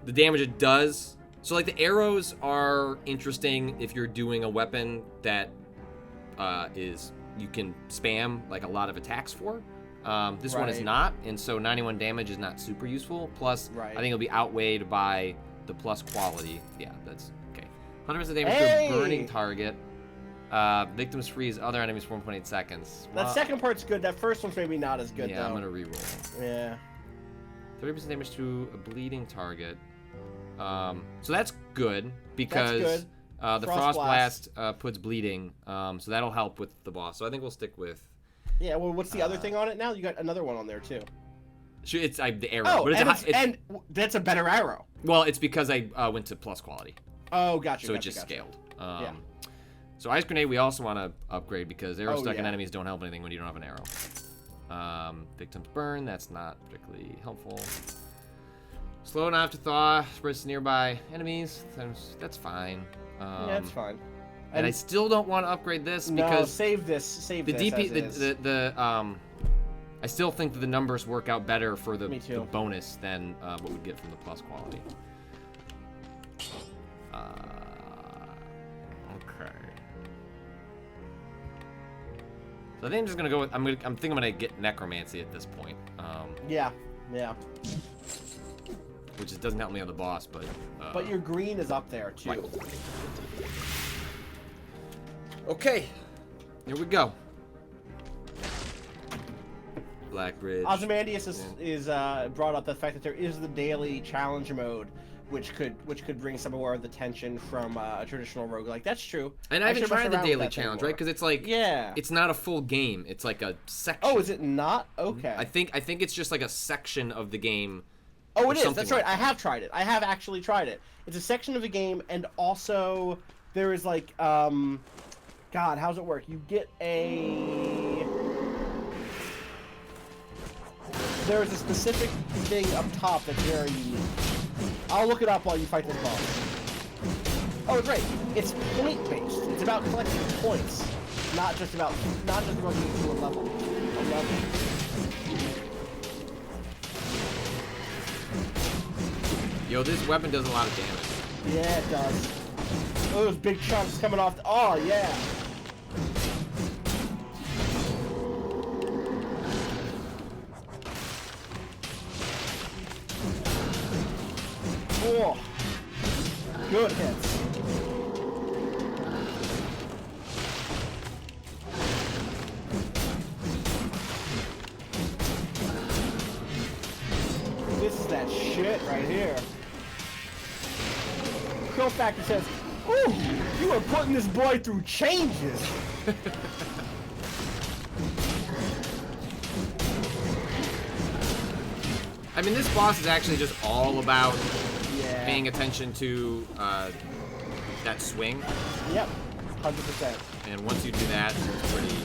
the damage it does. So like the arrows are interesting if you're doing a weapon that is you can spam like a lot of attacks for. This one is not, and so 91 damage is not super useful. Plus, I think it'll be outweighed by the plus quality. Yeah, that's okay. 100% damage to a burning target. Victims freeze other enemies for 1.8 seconds. That second part's good. That first one's maybe not as good, though. Yeah, I'm gonna reroll. Yeah. 30% damage to a bleeding target. So that's good because the Frost Blast puts bleeding. So that'll help with the boss. So I think we'll stick with. Yeah. Well, what's the other thing on it now? You got another one on there too. It's the arrow. Oh, but and that's a better arrow. Well, it's because I went to plus quality. Oh, gotcha. So it just scaled. So Ice Grenade we also want to upgrade because arrow stuck in enemies don't help anything when you don't have an arrow. Victims burn, that's not particularly helpful. Slow enough to thaw, spreads to nearby enemies, that's fine. Yeah, that's fine. And I still don't want to upgrade this no, because save this I still think that the numbers work out better for the bonus than what we'd get from the plus quality. Okay. So I think I'm just gonna go with I'm thinking I'm gonna get necromancy at this point. Yeah. Which just doesn't help me on the boss, but. But your green is up there too. Right. Okay, here we go. Blackridge. Ozymandias is brought up the fact that there is the daily challenge mode, which could bring some more of the tension from a traditional roguelike. That's true. And I haven't tried the daily challenge, right? Because it's like it's not a full game. It's like a section. Oh, is it not? Okay. I think it's just like a section of the game. Oh, it is. That's right. I have tried it. I have actually tried it. It's a section of the game, and also there is like God, how's it work? You get a. There's a specific thing up top that's very unique. I'll look it up while you fight this boss. Oh, it's right. It's point-based. It's about collecting points, not just about getting to a level. Yo, this weapon does a lot of damage. Yeah, it does. Oh, those big chunks coming off. Oh, yeah. Oh, good hits. This is that shit right here. Kill Factor says, "Ooh, you are putting this boy through changes." I mean, this boss is actually just all about paying attention to that swing. Yep, 100%. And once you do that, it's pretty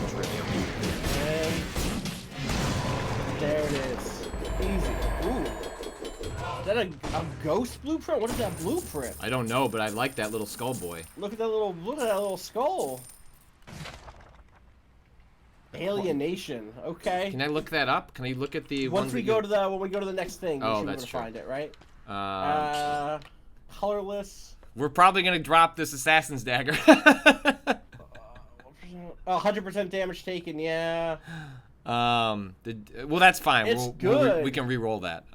trivial. And there it is. Easy. Ooh. that a ghost blueprint? What is that blueprint? I don't know, but I like that little skull boy. Look at that little skull. Alienation. Okay. Can I look that up? Can I look at the Once ones we that go you... to the when we go to the next thing, Oh, we're that's gonna true. find it, right? Colorless. We're probably gonna drop this assassin's dagger. 100% damage taken. Yeah. Well, that's fine. It's we good. can re-roll that.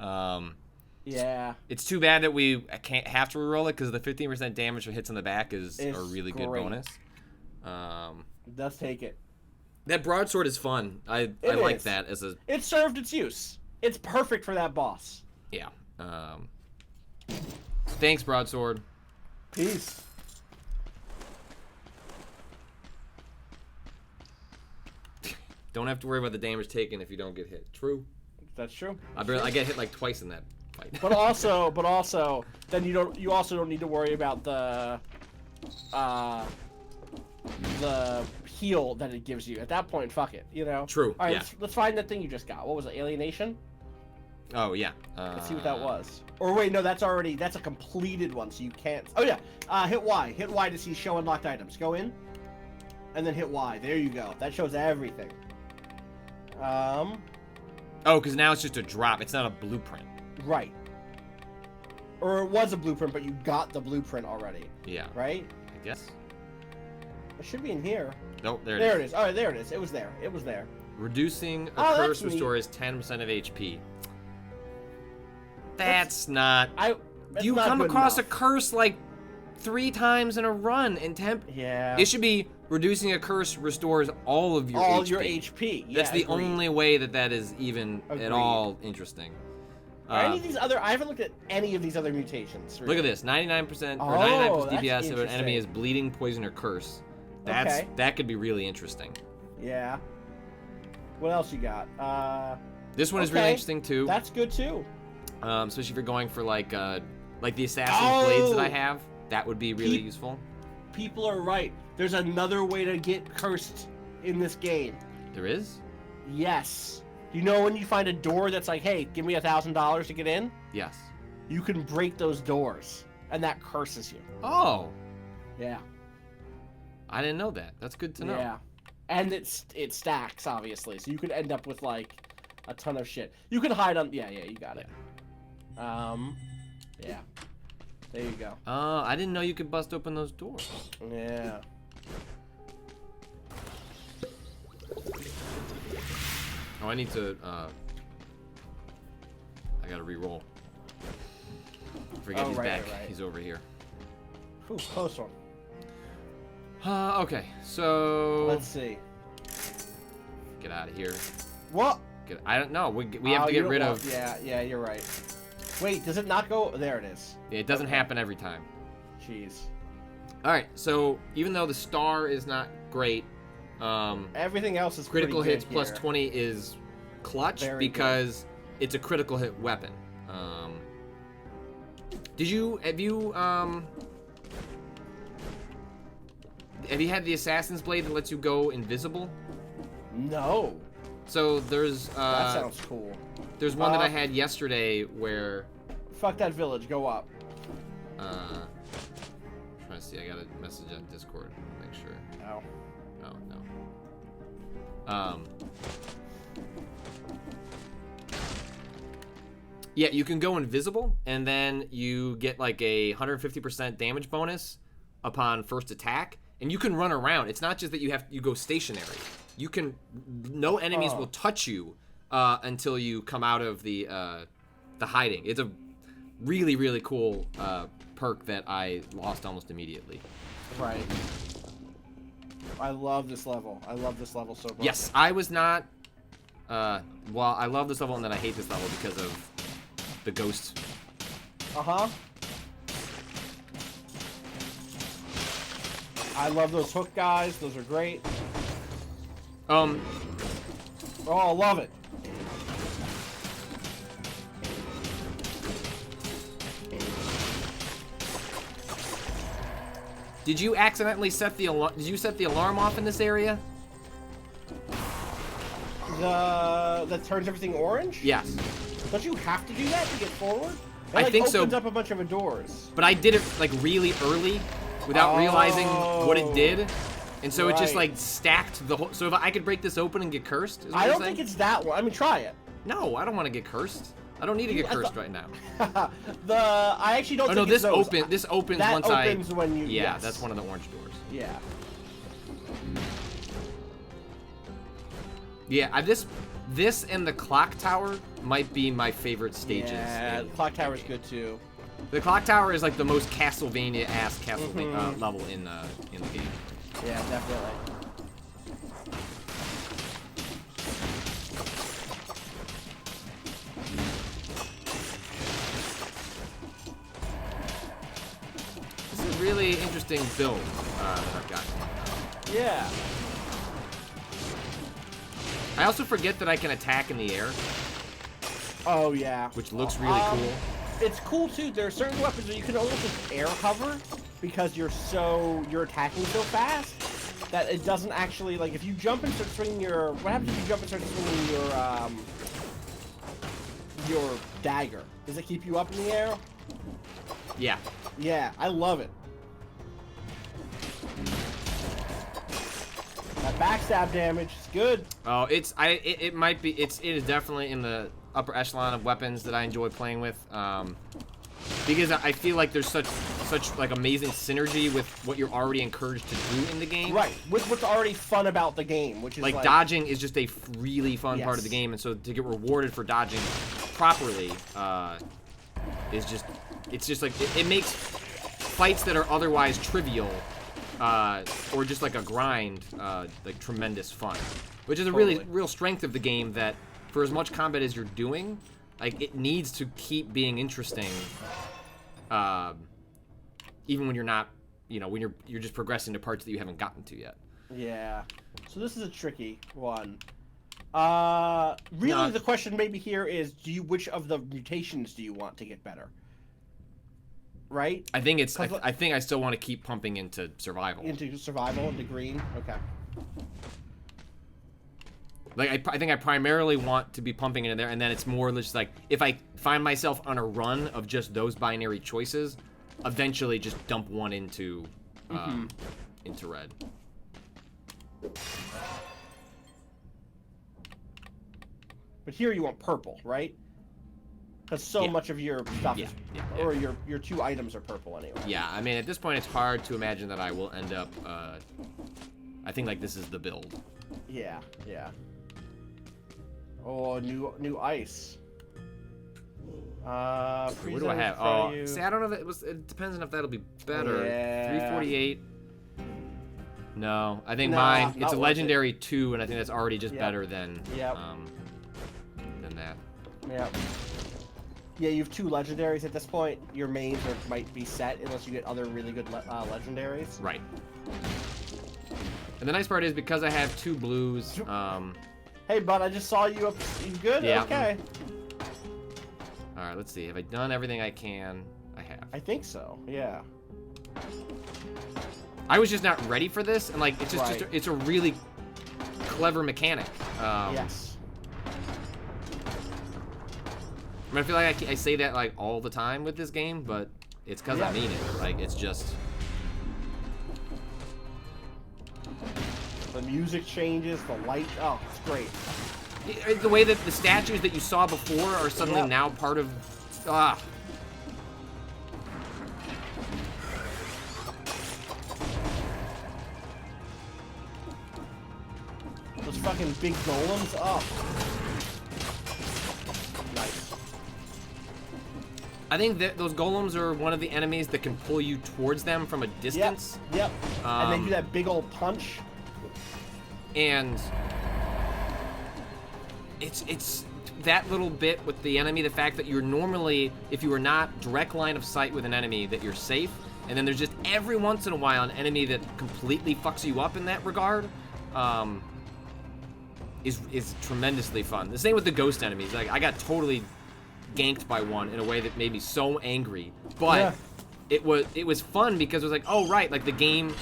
Yeah. It's too bad that we can't have to re-roll it because the 15% damage for hits in the back is a It's really good great. bonus. Let's take it. That broadsword is fun. I It like is. that as a It served its use. It's perfect for that boss. yeah. Thanks, broadsword. Peace. Don't have to worry about the damage taken if you don't get hit. True. That's true. I get hit like twice in that fight. But also, then you also don't need to worry about the heal that it gives you. At that point, fuck it, you know? True, All right, yeah. let's find that thing you just got. What was it, Alienation? Oh yeah. Let's see what that was. Or wait, no, that's a completed one, so you can't. Oh yeah, hit Y. Hit Y to see show unlocked items. Go in, and then hit Y. There you go. That shows everything. Oh, because now it's just a drop. It's not a blueprint. Right. Or it was a blueprint, but you got the blueprint already. Yeah. Right? I guess. It should be in here. Nope, there There it it is. All right, there it is. It was there. It was there. Reducing a Oh, curse that's neat. restores 10% of HP. That's not... It's You not come good across enough. a curse like 3 times in a run and Yeah. It should be reducing a curse restores all of your all HP. your HP. Yeah, That's the agreed. only way that is even Agreed. at all interesting. Are any of these other? I haven't looked at any of these other mutations. Look at this: 99% or Oh, 99% that's DPS if an enemy interesting. is bleeding, poison, or curse. Okay. That could be really interesting. Yeah. What else you got? This one is really Okay. interesting too. That's good too. Especially if you're going for like the assassin blades that I have. That would be really useful. People are right. There's another way to get cursed in this game. There is? Yes. You know when you find a door that's like, hey, give me $1,000 to get in? Yes. You can break those doors, and that curses you. Oh, Yeah. I didn't know that. That's good to know. Yeah. And it stacks, obviously, so you could end up with, like, a ton of shit. You can hide on... Yeah, you got it. Yeah. There you go. I didn't know you could bust open those doors. Yeah. Oh, I need to, I gotta re-roll. Forget he's right, back. right. He's over here. Whew, close one. Okay, so... Let's see. Get out of here. What? I don't know. We have to you get don't rid want- of... Yeah, you're right. Wait, does it not go? There it is. It doesn't Okay. happen every time. Jeez. Alright, so even though the star is not great, Everything else is critical pretty hits good plus here. 20 is clutch Very because it's a critical hit weapon. Have you had the assassin's blade that lets you go invisible? No. So there's That sounds cool. there's one that I had yesterday where Fuck that village. Go up. trying to see, I got a message on Discord. Make sure. Ow. Oh no. Yeah, you can go invisible, and then you get like a 150% damage bonus upon first attack, and you can run around. It's not just that you go stationary. You can, no enemies will touch you until you come out of the hiding. It's a really, really cool perk that I lost almost immediately. Right. I love this level. I love this level so much. Yes, I was not. Well, I love this level, and then I hate this level because of the ghost. Uh-huh. I love those hook guys. Those are great. Oh, I love it. Did you accidentally set the alarm? Did you set the alarm off in this area? That turns everything orange? Yes. Don't you have to do that to get forward? It, I think so. opens up a bunch of doors. But I did it like really early, without realizing what it did, and so it just like stacked the whole. So if I could break this open and get cursed, I don't think it's that one. I mean, try it. No, I don't want to get cursed. I don't need to get cursed right now. I actually don't. Oh think no, it's those. this opens that once opens when you. Yeah, yes. that's one of the orange doors. Yeah. Yeah, this and the clock tower might be my favorite stages. Yeah, the clock tower's good too. The clock tower is like the most Castlevania-ass level in the game. Yeah, definitely. This is a really interesting build that I've got. Yeah. I also forget that I can attack in the air. Oh yeah. Which looks really cool. It's cool too. There are certain weapons where you can almost just air hover because you're attacking so fast that it doesn't actually, like, if you jump and start swinging what happens if you jump and start swinging your dagger? Does it keep you up in the air? Yeah. Yeah, I love it. That backstab damage is good. Oh, it is definitely in the upper echelon of weapons that I enjoy playing with, because I feel like there's such like amazing synergy with what you're already encouraged to do in the game. Right, with what's already fun about the game, which is like dodging is just a really fun part of the Yes. game, and so to get rewarded for dodging properly it's just like it makes fights that are otherwise trivial or just like a grind like tremendous fun, which is a real strength of the game, that for as much combat as you're doing, like, it needs to keep being interesting, even when you're not, when you're just progressing to parts that you haven't gotten to yet. Yeah. So this is a tricky one. Really, the question maybe here is, which of the mutations do you want to get better? Right? I think it's. I think I still want to keep pumping into survival. Into survival, into green. Okay. Like, I think I primarily want to be pumping into there, and then it's more just like, if I find myself on a run of just those binary choices, eventually just dump one into red. But here you want purple, right? Because so much of your stuff is, or your two items are purple anyway. Yeah, I mean, at this point, it's hard to imagine that I will end up. I think like this is the build. Yeah, yeah. Oh, new ice. What do I have? Oh, see, I don't know if it depends on if that'll be better. Yeah. 348. No, I think mine. It's a legendary 2, and I think that's already just better than that. Yeah. Yeah, you have 2 legendaries at this point. Your mains might be set unless you get other really good legendaries. Right. And the nice part is, because I have 2 blues. Hey, bud, I just saw you up. You good? Yeah. Okay. All right, let's see. Have I done everything I can? I have. I think so. Yeah. I was just not ready for this, and like, it's just it's a really clever mechanic. Yes. I mean, I feel like I say that like all the time with this game, but it's because I mean it. Like, it's just. The music changes, the light. Oh, it's great. The way that the statues that you saw before are suddenly now part of. Those fucking big golems. Oh. Nice. I think that those golems are one of the enemies that can pull you towards them from a distance. Yep. And they do that big old punch. And it's that little bit with the enemy, the fact that you're normally, if you are not direct line of sight with an enemy, that you're safe, and then there's just every once in a while an enemy that completely fucks you up in that regard, is tremendously fun. The same with the ghost enemies. Like, I got totally ganked by one in a way that made me so angry, but it was fun because it was like, oh right, like the game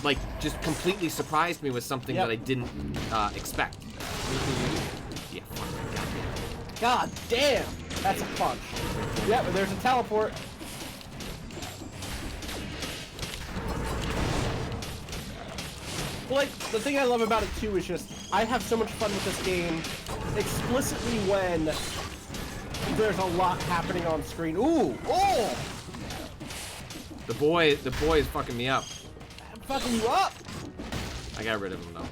like just completely surprised me with something that I didn't expect. Yeah. God damn. That's a punch. Yep, there's a teleport. Well, like, the thing I love about it, too, is just, I have so much fun with this game explicitly when there's a lot happening on screen. Ooh! Oh! The boy is fucking me up. I'm fucking you up! I got rid of him, though.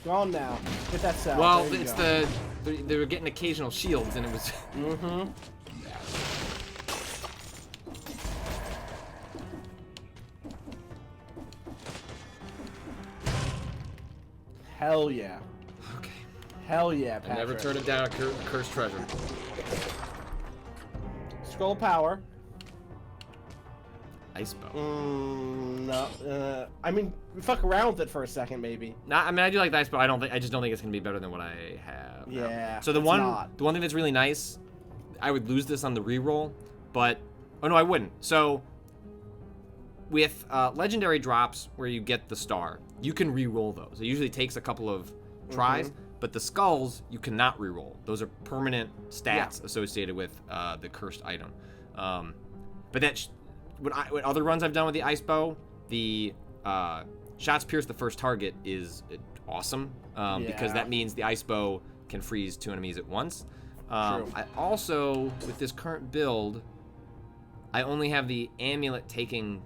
Gone now. Get that cell. Well, it's they were getting occasional shields, and it was... Mm-hmm. Hell yeah. Okay. Hell yeah, Patrick. I never turn it down a cursed treasure. Scroll power. Ice bow. No. I mean, fuck around with it for a second, maybe. I mean, I do like the ice bow. I just don't think it's gonna be better than what I have. now. Yeah. So the one thing that's really nice, I would lose this on the reroll, but oh no, I wouldn't. So with legendary drops where you get the star, you can re-roll those. It usually takes a couple of tries, but the skulls you cannot re-roll. Those are permanent stats associated with the cursed item. But that what other runs I've done with the ice bow, the shots pierce the first target is awesome because that means the ice bow can freeze 2 enemies at once. I also, with this current build, I only have the amulet taking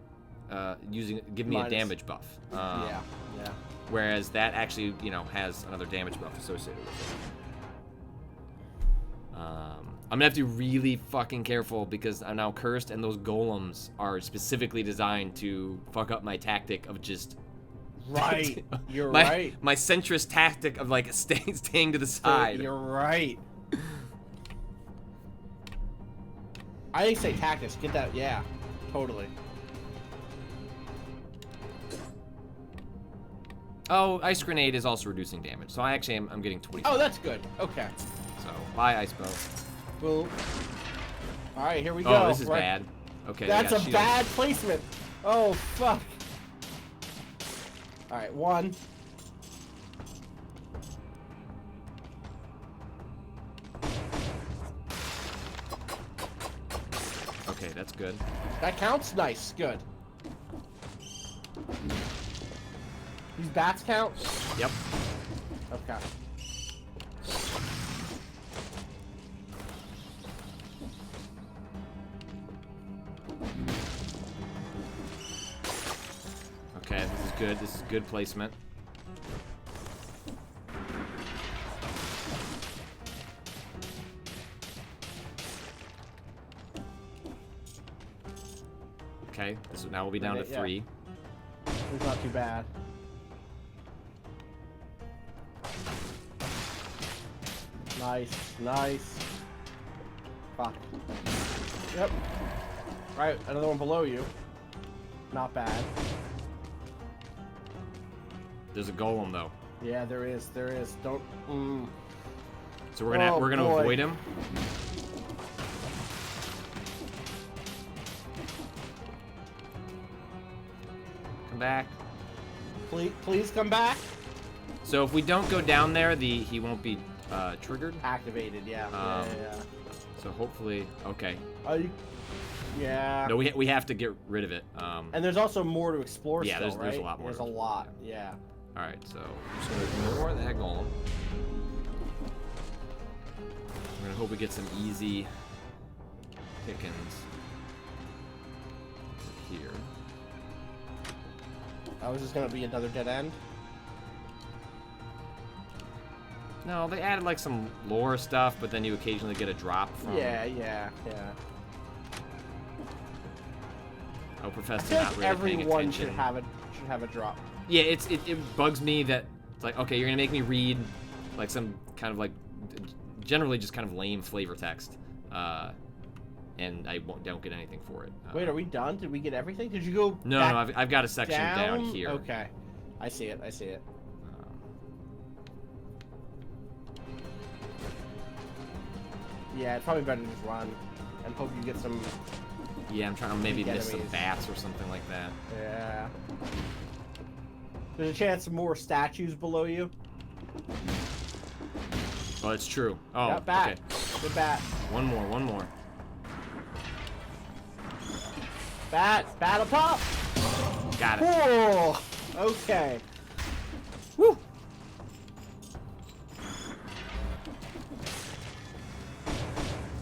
giving me a damage buff. Yeah. Whereas that actually, has another damage buff associated with it. I'm gonna have to be really fucking careful because I'm now cursed, and those golems are specifically designed to fuck up my tactic of just. Right. You're right. My centrist tactic of like staying to the side. You're right. I didn't say tactics. Get that? Yeah. Totally. Oh, ice grenade is also reducing damage, so I'm getting 20. Oh, that's good. Okay. So bye, ice bow. Boom. All right, here we go. Oh, this is bad. Okay. That's a bad placement. Oh fuck. All right, 1. Okay, that's good. That counts. Nice. Good. These bats count? Yep. Okay. Okay, this is good. This is good placement. Okay, now we'll be down to 3. It's not too bad. Nice. Fuck. Yep. Right, another one below you. Not bad. There's a golem though. Yeah, there is. Don't. So we're gonna avoid him. Come back. Please come back. So if we don't go down there, he won't be triggered. Activated. Yeah. Yeah. So hopefully, okay. Yeah. No, we have to get rid of it. And there's also more to explore. Yeah, still, there's a lot more. There's a lot. Yeah. All right, so I'm just gonna ignore that golem. We're gonna hope we get some easy pickings here. I was just gonna be another dead end. No, they added like some lore stuff, but then you occasionally get a drop from. Yeah. I'll profess to I feel not like really paying everyone attention. should have a drop. Yeah, it bugs me that it's like, okay, you're gonna make me read like some kind of like generally just kind of lame flavor text, and I don't get anything for it. Wait, are we done? Did we get everything? Did you go? No, I've got a section down here. Okay, I see it. Yeah, it's probably better to just run and hope you get some. Yeah, I'm trying to maybe miss some enemies. bats or something like that. Yeah. There's a chance more statues below you. Oh, it's true. Oh, Yep, bat. okay. Good bat. One more, one more. Bat. Battle pop. Got it. Cool. Okay. Woo.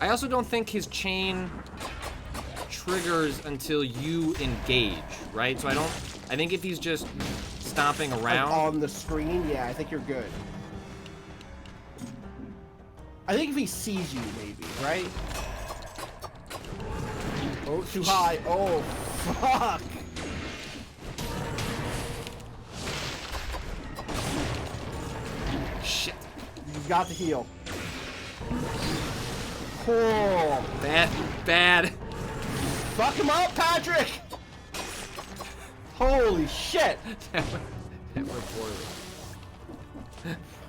I also don't think his chain triggers until you engage, right? So I think if he's just stomping around like on the screen, yeah, I think you're good. I think if he sees you, maybe, right? Oh, too high. Oh, fuck. Shit. You've got to heal. Cool. Bad. Fuck him up, Patrick! Holy shit! That went poorly.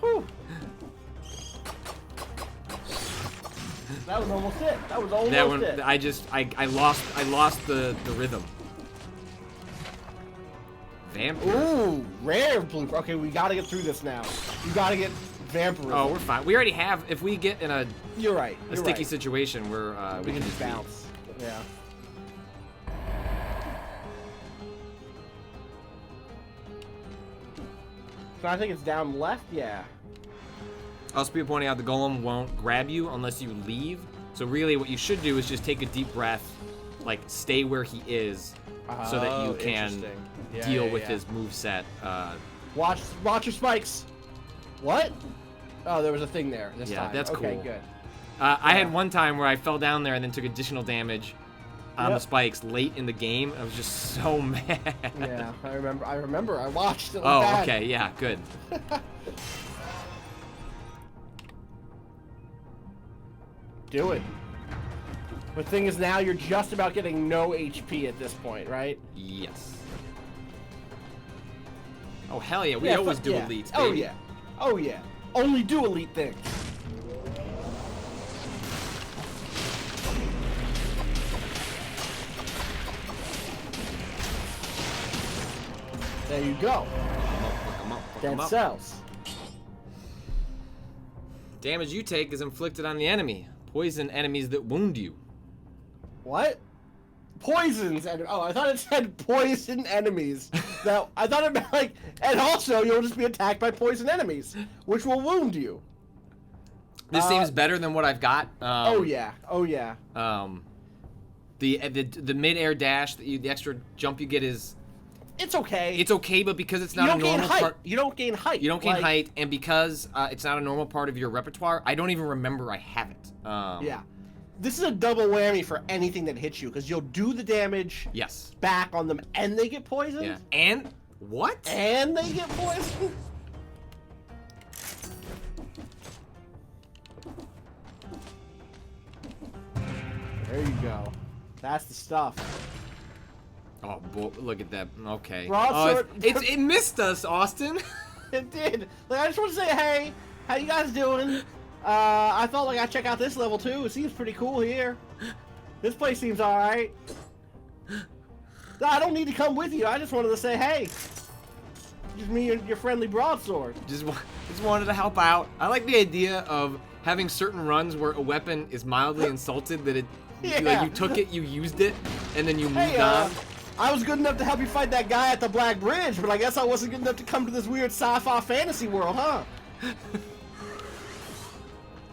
Whew. That was almost it. That was almost it. I lost the rhythm. Vampire. Ooh, rare blooper. Okay, we gotta get through this now. You gotta get vampirism. Oh, we're fine. We already have. If we get in a You're right. a sticky situation, we can just bounce. Yeah. So I think it's down left. Yeah. Also, people pointing out the golem won't grab you unless you leave. So really, what you should do is just take a deep breath, like stay where he is, so that you can deal with his moveset. Watch your spikes. What? Oh, there was a thing there this time. Yeah, that's cool. Okay, good. I had one time where I fell down there and then took additional damage on the spikes late in the game. I was just so mad. Yeah, I remember. I watched it. Oh, okay. Yeah, good. Do it. The thing is, now you're just about getting no HP at this point, right? Yes. Oh, hell yeah. We always do elites, baby. Oh, yeah. Oh, yeah. Only do elite things. There you go. Dead cells. Damage you take is inflicted on the enemy. Poison enemies that wound you. What? Poisons. Oh, I thought it said poison enemies. Now, I thought it meant like, and also you'll just be attacked by poison enemies, which will wound you. This seems better than what I've got. Oh yeah. Oh yeah. The mid-air dash, the extra jump you get is. It's okay. It's okay, but because it's not a normal part, you don't gain height. You don't gain height, and because it's not a normal part of your repertoire, I don't even remember I have it. Yeah. This is a double whammy for anything that hits you, because you'll do the damage back on them, and they get poisoned. Yeah. And what? And they get poisoned. There you go. That's the stuff. Oh, look at that. Okay. Broadsword. It missed us, Austin. It did. Like, I just want to say, hey, how you guys doing? I felt like I'd check out this level too. It seems pretty cool here. This place seems alright. No, I don't need to come with you. I just wanted to say, hey. Just me and your friendly broadsword. Just wanted to help out. I like the idea of having certain runs where a weapon is mildly insulted, that like you took it, you used it, and then you moved on. I was good enough to help you fight that guy at the Black Bridge, but I guess I wasn't good enough to come to this weird sci-fi fantasy world, huh?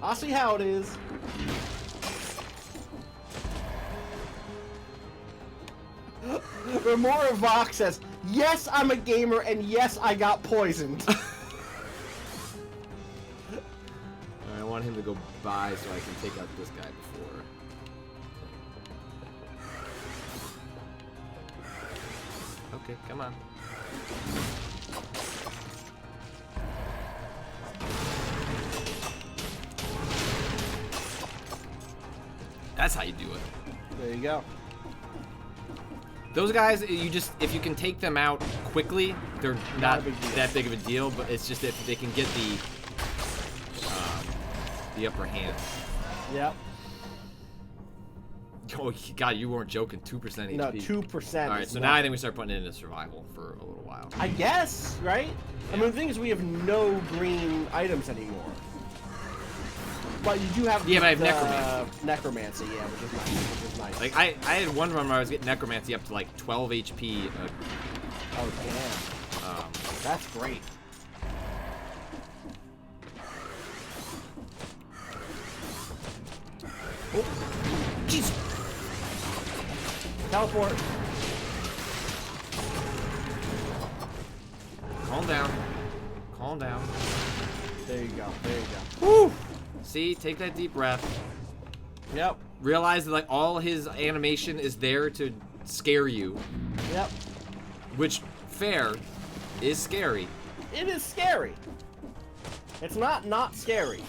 I'll see how it is. Remora Vox says, yes, I'm a gamer, and yes, I got poisoned. I want him to go by so I can take out this guy before. Okay, come on. That's how you do it. There you go. Those guys, if you can take them out quickly, they're not that big of a deal, but it's just if they can get the upper hand. Yep. Oh, God, you weren't joking. 2% HP. No, 2%. All right, so now I think we start putting it into survival for a little while. I guess, right? Yeah. I mean, the thing is, we have no green items anymore. But you do have Yeah, but I have necromancy, yeah, which is nice. Like, I had one run where I was getting necromancy up to like 12 HP. Oh, damn. That's great. Oh, jeez. Teleport. Calm down. Calm down. There you go. There you go. Woo! See, take that deep breath. Yep. Realize that like all his animation is there to scare you. Yep. Which, fair, is scary. It is scary. It's not scary.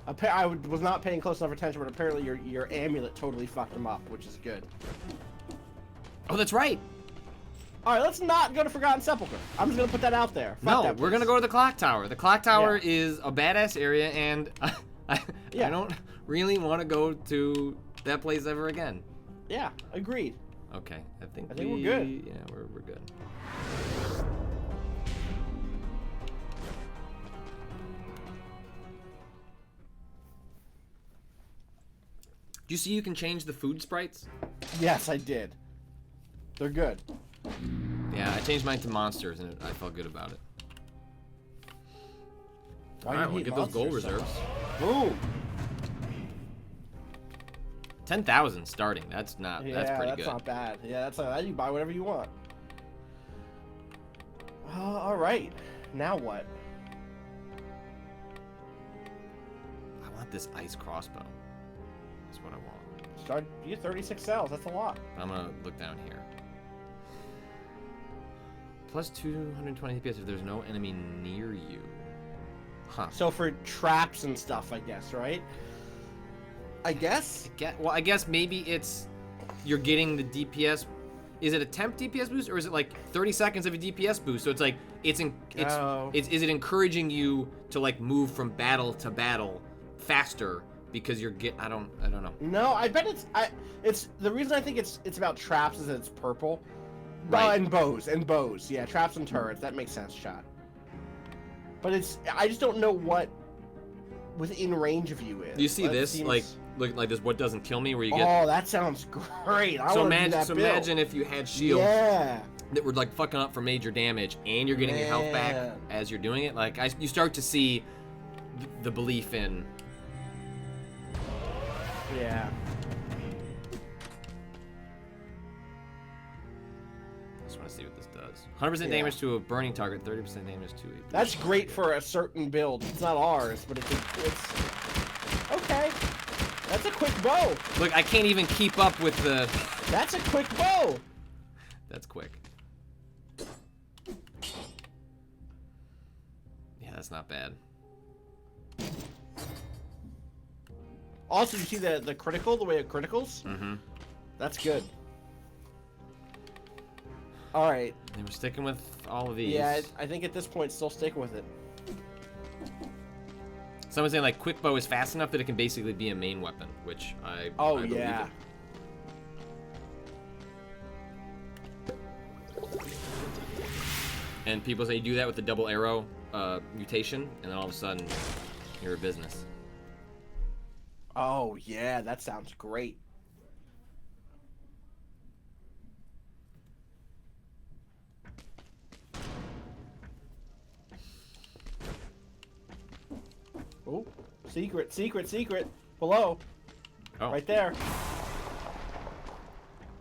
I was not paying close enough attention, but apparently your amulet totally fucked him up, which is good. Oh, that's right. All right, let's not go to Forgotten Sepulchre. I'm just gonna put that out there. No, we're gonna go to the clock tower. The clock tower is a badass area, and I don't really want to go to that place ever again. Yeah, agreed. Okay, I think we're good. Yeah, we're good. Do you see you can change the food sprites? Yes, I did. They're good. Yeah, I changed mine to monsters, and I felt good about it. Alright, we'll get those gold reserves. Boom! 10,000 starting. That's pretty good. That's not bad. Yeah, you buy whatever you want. Alright. Now what? I want this ice crossbow. That's what I want. You get 36 cells. That's a lot. I'm gonna look down here. Plus 220 DPS if there's no enemy near you. Huh. So for traps and stuff, I guess, right? I guess? I guess maybe it's you're getting the DPS. Is it a temp DPS boost or is it like 30 seconds of a DPS boost? So it's like is it encouraging you to like move from battle to battle faster because you're I don't know. No, I bet it's the reason I think it's about traps is that it's purple. Right. And bows. Yeah, traps and turrets. That makes sense, shot. But I just don't know what within range of you is. Do you see this? Like this what doesn't kill me where you get. Oh, that sounds great. Imagine if you had shields that were like fucking up for major damage and you're getting your health back as you're doing it. Like you start to see the belief in. Yeah. I want to see what this does. 100% damage to a burning target, 30% damage to a... That's great for a certain build. It's not ours, but it's okay. That's a quick bow. Look, I can't even keep up with the... That's a quick bow. That's quick. Yeah, that's not bad. Also, you see the critical, the way it criticals? Mm-hmm. That's good. All right. And we're sticking with all of these. Yeah, I think at this point, still sticking with it. Someone's saying like quick bow is fast enough that it can basically be a main weapon, which I believe yeah. it. And people say you do that with the double arrow mutation, and then all of a sudden you're a business. Oh yeah, that sounds great. Oh, secret, below. Oh. Right there.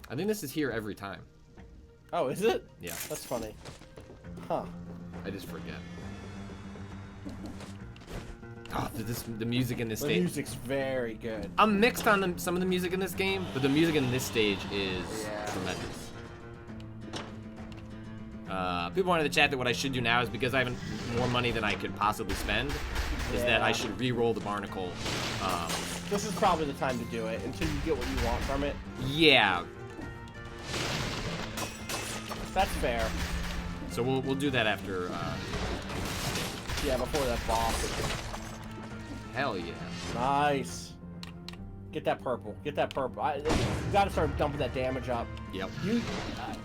I think this is here every time. Oh, is it? Yeah. That's funny. Huh. I just forget. Oh, the music in this stage. The music's very good. I'm mixed on some of the music in this game, but the music in this stage is tremendous. People wanted to chat that what I should do now is because I have more money than I could possibly spend, is that I should re-roll the Barnacle. This is probably the time to do it until you get what you want from it. Yeah. That's fair. So we'll do that after. Yeah, before that boss. Hell yeah. Nice. Get that purple. You gotta start dumping that damage up. Yep.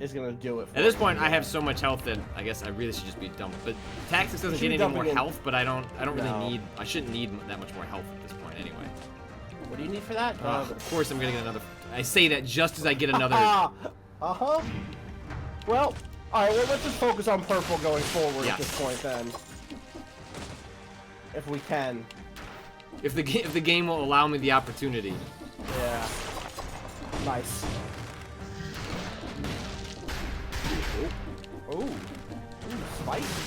is gonna do it. At this point, I have so much health that I guess I really should just be dumped. But tactics doesn't get any more health, but I don't really need. I shouldn't need that much more health at this point anyway. What do you need for that? Of course, I'm gonna get another. I say that just as I get another. Uh-huh. Well, all right. Well, let's just focus on purple going forward at this point, then, if we can. If the game will allow me the opportunity. Yeah. Nice. Ooh. Ooh, spicy.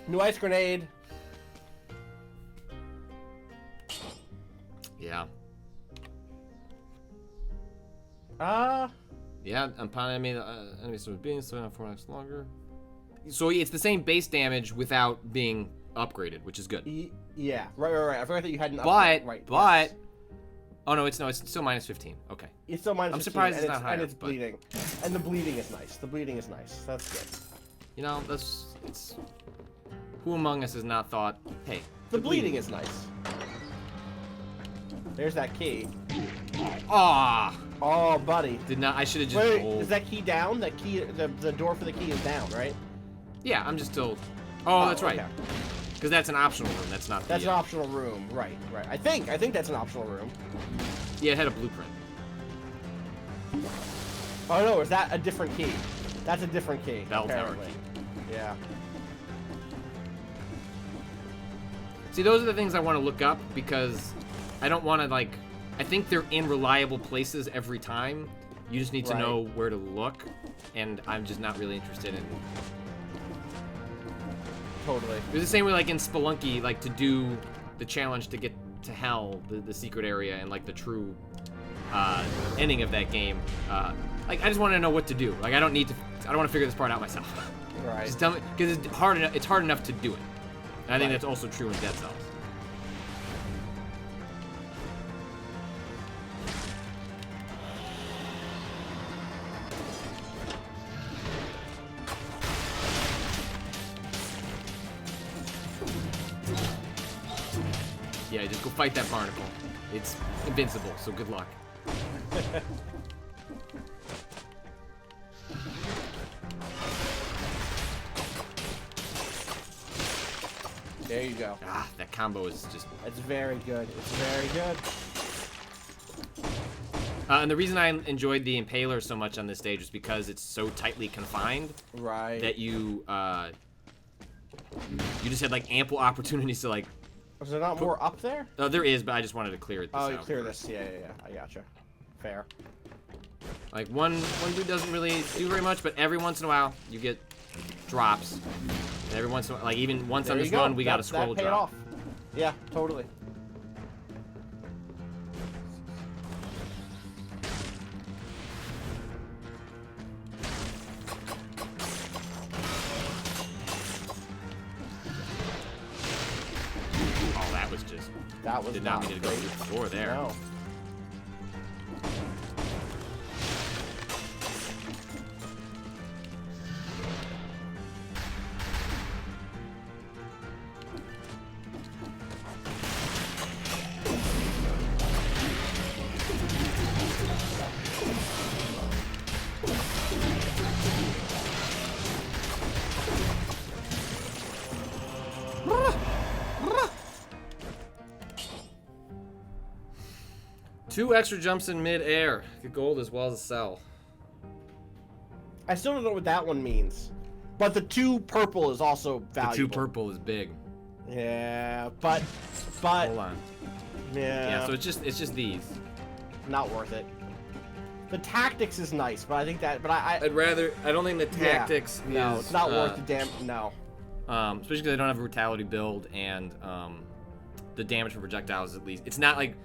New ice grenade. Yeah. Yeah, upon enemies from being so 4x longer. So it's the same base damage without being upgraded, which is good. Yeah, right. I forgot that you hadn't upgraded. But, yes. Oh no, it's still minus 15. Okay. It's still minus 15. I'm surprised it's not higher. And it's bleeding. And the bleeding is nice. That's good. You know, it's. Who among us has not thought, hey, the bleeding is nice. There's that key. Ah. Oh, buddy. I should have just. Wait, is that key down? That key, the door for the key is down, right? Yeah, I'm just still. Oh, that's right. Okay. Because that's an optional room. That's not. That's an optional room, right? I think that's an optional room. Yeah, it had a blueprint. Oh no, is that a different key? That's a different key. Bell tower key. Yeah. See, those are the things I want to look up because I don't want to like. I think they're in reliable places every time. You just need to know where to look, and I'm just not really interested in. Totally. It was the same way, like in Spelunky, like to do the challenge to get to hell, the secret area, and like the true ending of that game. Like I just want to know what to do. Like I don't want to figure this part out myself. Right. Just tell me, because it's hard enough. It's hard enough to do it. And I think that's also true in Dead Cells. Yeah, just go fight that barnacle. It's invincible, so good luck. There you go. Ah, that combo is just... It's very good. It's very good. And the reason I enjoyed the Impaler so much on this stage is because it's so tightly confined. Right. That you just had like ample opportunities to like... Was there not more up there? There is, but I just wanted to clear it. Oh, you clear this. Yeah. I gotcha. Fair. Like one dude doesn't really do very much, but every once in a while you get drops. And every once in a while, like even once on this run, we got a scroll paid drop. Off. Yeah, totally. Oh, that was just. That was did not mean to go through the floor there. No. Two extra jumps in mid-air. Get gold as well as a cell. I still don't know what that one means. But the 2 purple is also valuable. The 2 purple is big. Yeah, but hold on. Yeah. So it's just these. Not worth it. The tactics is nice, but I think that I don't think the tactics is no, it's not worth the damn no. Especially because I don't have a brutality build and the damage from projectiles at least. It's not like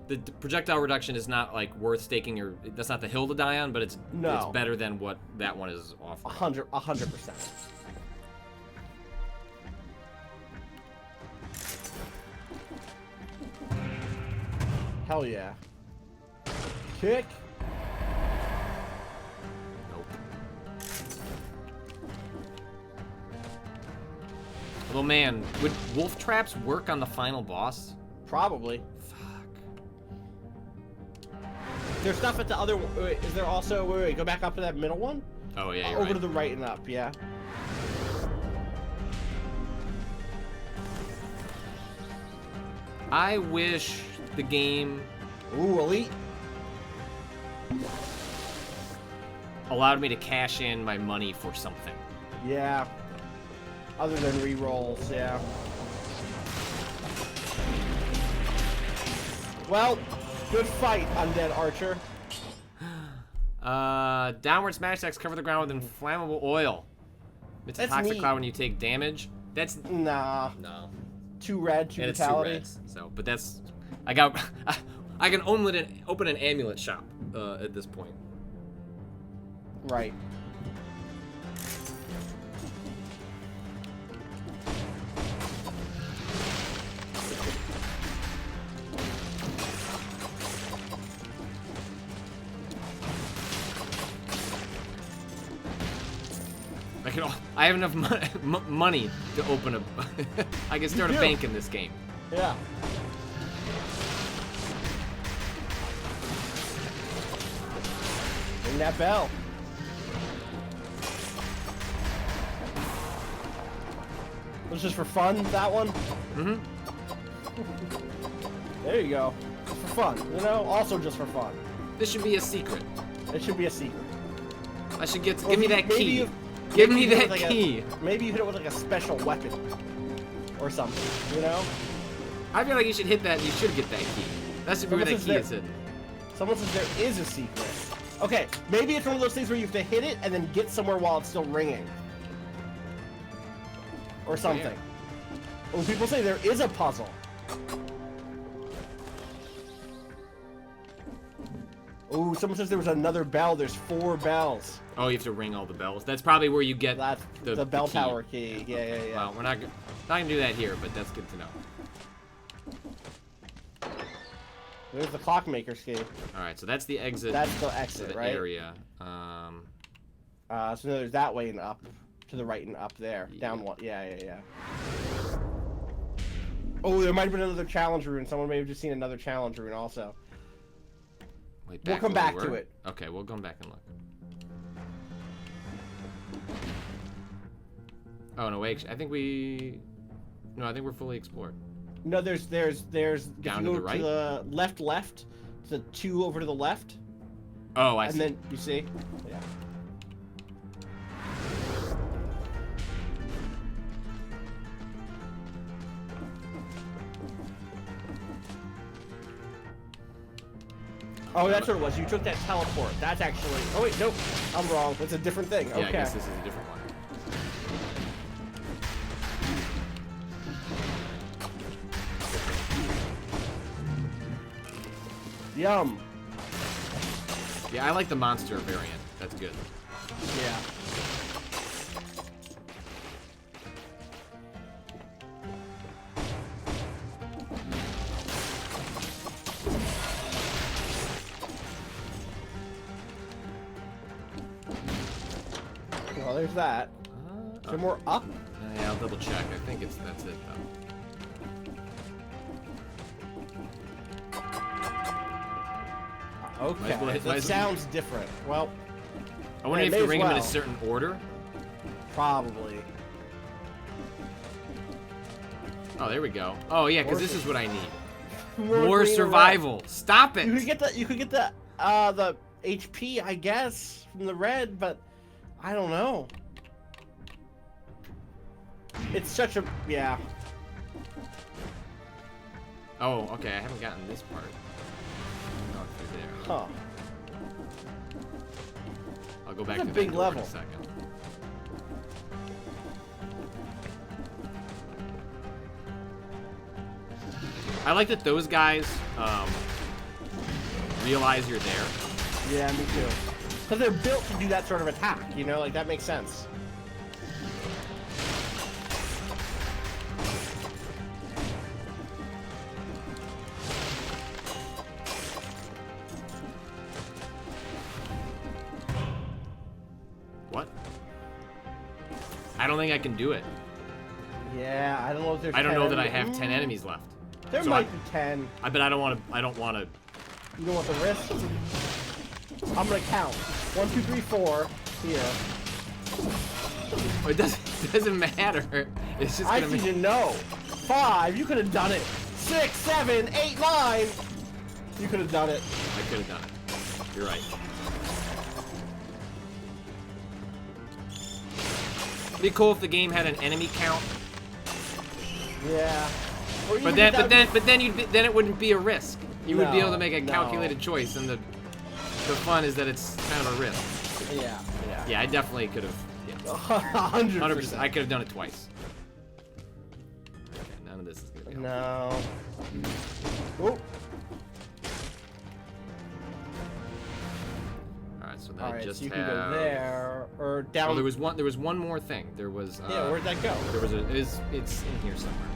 the projectile reduction is not like worth staking your. That's not the hill to die on, but it's better than what that one is offering. 100%. Hell yeah. Kick. Nope. Although, man, would wolf traps work on the final boss? Probably. Fuck. There's stuff at the other. Wait, is there also? Wait, go back up to that middle one. Oh yeah, you're over right. to the right and up. Yeah. I wish the game Ooh, elite. allowed me to cash in my money for something. Yeah. Other than re-rolls, yeah. Well, good fight, Undead Archer. Downward smash attacks cover the ground with inflammable oil. It's a That's toxic neat. cloud when you take damage. That's Nah. no. 2 red, 2 And it's 2 vitality. reds. So, but that's I got. I can open an amulet shop at this point. Right. I have enough money to open a. I can start a do. bank in this game. Yeah. Ring that bell. Was just for fun, that one? Mm-hmm. There you go. Just for fun, you know? Also just for fun. This should be a secret. It should be a secret. I should get. Or Give me maybe that key. you- Give maybe me you hit it that with like key. Maybe you hit it with like a special weapon. Or something, you know? I feel like you should hit that. You should get that key. That should be where that Someone key says is hidden. Someone says there is a secret. Okay, maybe it's one of those things where you have to hit it and then get somewhere while it's still ringing. Or something. When people say there is a puzzle. Ooh, someone says there was another bell. There's 4 bells. Oh, you have to ring all the bells. That's probably where you get That's the bell key. tower key. Yeah. Well, we're not gonna do that here, but that's good to know. There's the clockmaker's key. All right, so that's the exit. That's the to exit, the right? area. So there's that way and up. To the right and up there. Yeah. Down one. Yeah. Oh, there might have been another challenge rune. Someone may have just seen another challenge rune also. Wait, We'll come where back we to were? it. Okay, we'll come back and look. Oh no, wait. I think we. No, I think we're fully explored. No, there's if Down you to go the right? to the left, to the 2 over to the left, Oh, I and see. then you see, yeah. Oh, that's what it was. You took that teleport. That's actually. Oh wait, nope. I'm wrong. It's a different thing. Yeah, Okay. I guess this is a different one. Yum. Yeah, I like the monster variant. That's good. Yeah. Well, there's that. Is there more up? Yeah, I'll double check. I think that's it though. Okay. Might as well hit- might That as- sounds different. Well, I wonder Yeah, if may you as ring them in a well. certain order. probably. Oh, there we go. Oh yeah, because this is what I need. More green or red. survival. Stop it. You could get the HP, I guess, from the red, but I don't know. It's such a yeah. Oh, okay. I haven't gotten this part. Oh, through there. Huh. I'll go back It's a to big that door in level. a second. I like that those guys realize you're there. Yeah, me too. Because they're built to do that sort of attack, you know? Like, that makes sense. What? I don't think I can do it. Yeah. Yeah, I don't know if there's I don't 10 know that I enemies. have 10 enemies left. There So might be 10. But I don't want to. I don't want to. You don't want the risk? I'm gonna count. 1, 2, 3, 4. Here. It doesn't matter. It's just I gonna need make. to know. 5. You could have done it. 6, 7, 8, 9. You could have done it. I could have done it. You're right. It'd be cool if the game had an enemy count. Yeah. But then it wouldn't be a risk. You would be able to make a No. calculated choice, and the fun is that it's kind of a risk. Yeah. Yeah, I definitely could have. Yeah, 100%. I could have done it twice. Okay, none of this is gonna be helpful. No. Oh. All right, so then All I right, just so you have. can go there or down. Oh, there was one more thing. There was. Yeah, where'd that go? There was it's in here somewhere.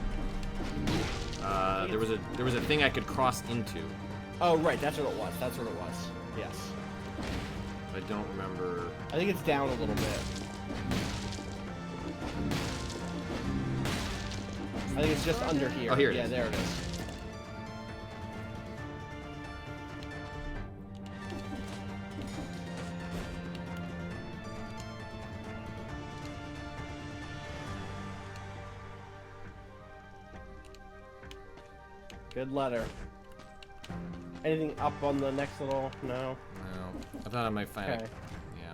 There was a thing I could cross into. Oh, right, that's what it was. Yes. I don't remember. I think it's down a little bit. I think it's just under here. Oh, here it is. is. There it is. Good letter. Anything up on the next little? No. No, I thought I might find Okay. it. Yeah.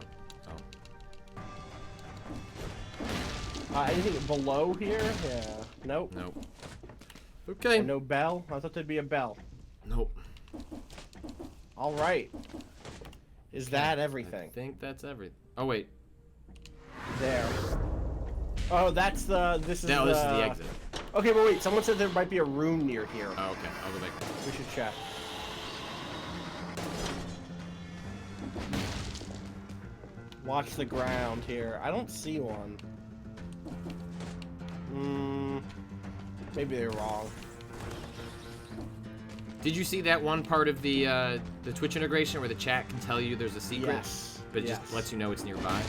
Oh. Anything below here? Yeah. Nope. Nope. Okay. And no bell? I thought there'd be a bell. Nope. All right. Is that everything? I think that's everything. Oh wait. There. Oh, that's the. This is No, the. this is the exit. Okay, but wait. Someone said there might be a room near here. Oh, okay. I'll go back. We should check. Watch the ground here. I don't see one. Maybe they're wrong. Did you see that one part of the Twitch integration where the chat can tell you there's a secret, Yes. but it just lets you know it's nearby?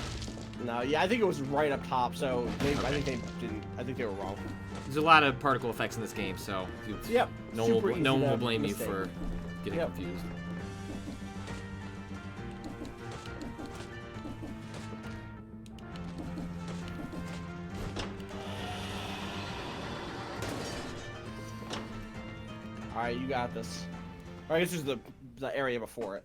No, yeah, I think it was right up top. So Okay. I think they didn't. I think they were wrong. There's a lot of particle effects in this game, so Yep. no super one will easy blame you mistake. for getting Yep. confused. All right, you got this. Or I guess this is the area before it.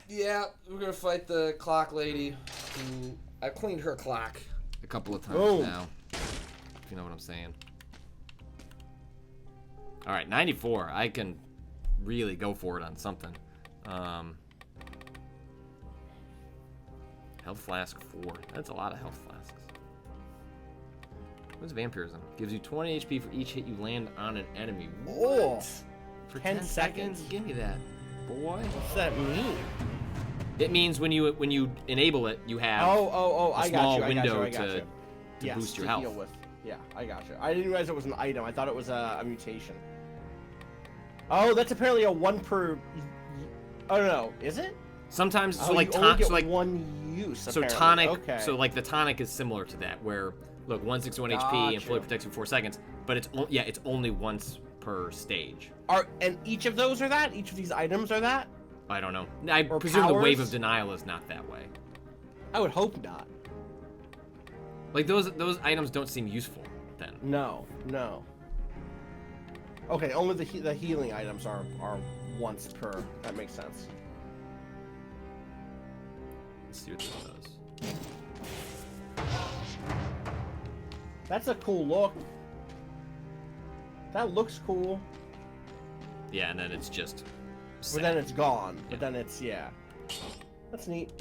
Yeah, we're gonna fight the clock lady. Who I cleaned her clock. A couple of times Boom. now, if you know what I'm saying. All right, 94. I can really go for it on something. Health flask 4. That's a lot of health flasks. What's vampirism? Gives you 20 HP for each hit you land on an enemy. Oh, For 10 10 seconds? seconds? Give me that, boy. what's that mean? It means when you enable it, you have Oh, a I small got you. I got window you. I got to you. Yes, boost your to health. heal with. Yeah, I got you. I didn't realize it was an item. I thought it was a mutation. Oh, that's apparently a 1 per. Oh no, is it? Sometimes, so Oh, like you only get so like 1 use. so apparently. tonic. Okay. So like the tonic is similar to that, where look 161 HP and fully Gotcha. protects you 4 seconds, but it's only once per stage. And each of those are that? Each of these items are that? I don't know. I Or presume the wave powers? of denial is not that way. I would hope not. Like those items don't seem useful then. No. Okay, only the healing items are once per. That makes sense. Let's see what this does. That's a cool look. That looks cool. Yeah, and then it's just. But then it's gone. Yeah. But then it's That's neat.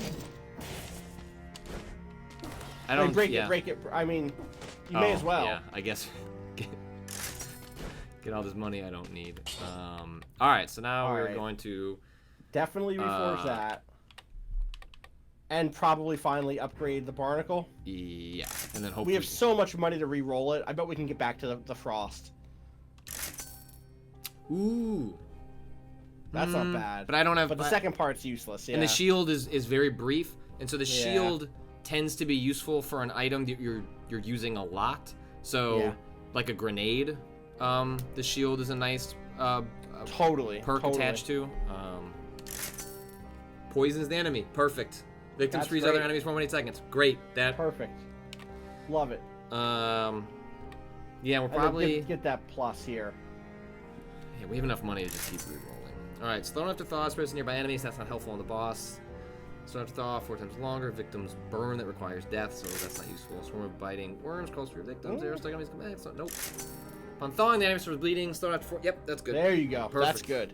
I don't break yeah. it, break it. I mean, you may as well. Yeah, I guess. Get all this money I don't need. All right, so now we're going to Definitely reforge that. And probably finally upgrade the barnacle. Yeah, and then hopefully We have so much money to re-roll it. I bet we can get back to the frost. Ooh. That's not bad. But I don't have. But the second part's useless. Yeah. And the shield is very brief, and so the Yeah. shield tends to be useful for an item that you're using a lot. So, like a grenade, the shield is a nice Totally. perk attached to. Poisons the enemy. Perfect. Victims That's freeze great. other enemies for 1 8 seconds. Great. That. Perfect. Love it. Yeah, we're And then probably. get that plus here. Yeah, we have enough money to just keep rerolling. All right, slow enough to thaw, spreads nearby enemies. That's not helpful on the boss. Slow enough to thaw, 4 times longer. Victims burn, that requires death, so that's not useful. Swarm of biting worms calls for your victims. Arrow stuck enemies come back. So nope. Upon thawing, the enemy starts bleeding. Slow enough to 4. Yep, that's good. There you go. Perfect. That's good.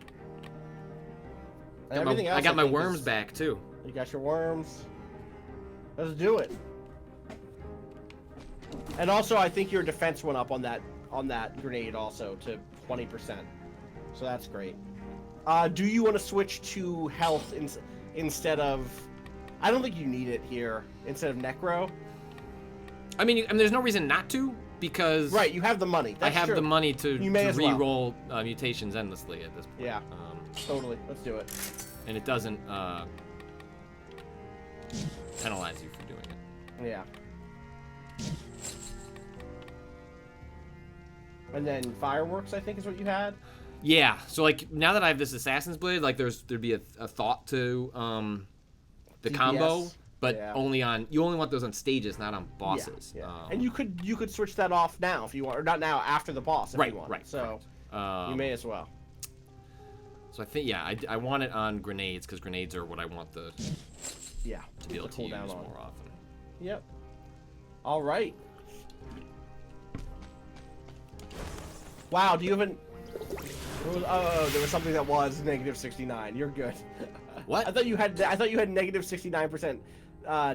And everything else, I got my think, worms is- back too. You got your worms. Let's do it. And also, I think your defense went up on that grenade also to 20%. So that's great. Do you want to switch to health instead of? I don't think you need it here instead of necro. I mean, there's no reason not to because Right, you have the money. That's I have true. the money to You may as well. re-roll mutations endlessly at this point. Yeah. Totally. Let's do it. And it doesn't penalize you for doing it. Yeah. And then fireworks, I think, is what you had. Yeah. So like now that I have this Assassin's Blade, like there'd be a thought to the DPS. combo, but Yeah. you only want those on stages, not on bosses. Yeah. And you could switch that off now if you want, or not now, after the boss if Right, you want. right, So correct. you may as well. So I think I want it on grenades because grenades are what I want to Yeah. be able to cool use down on. more often. Yep. All right. Wow. Do you even? Oh, there was something that was negative 69. You're good. What? I thought you had negative 69%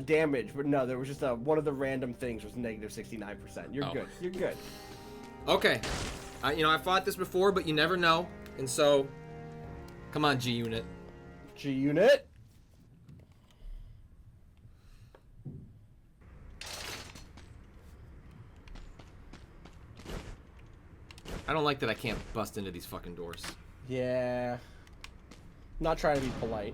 damage, but no, there was just one of the random things was negative 69%. You're good. You're good. Okay. I fought this before, but you never know, and so, come on, G Unit. G Unit. I don't like that I can't bust into these fucking doors. Yeah. Not trying to be polite.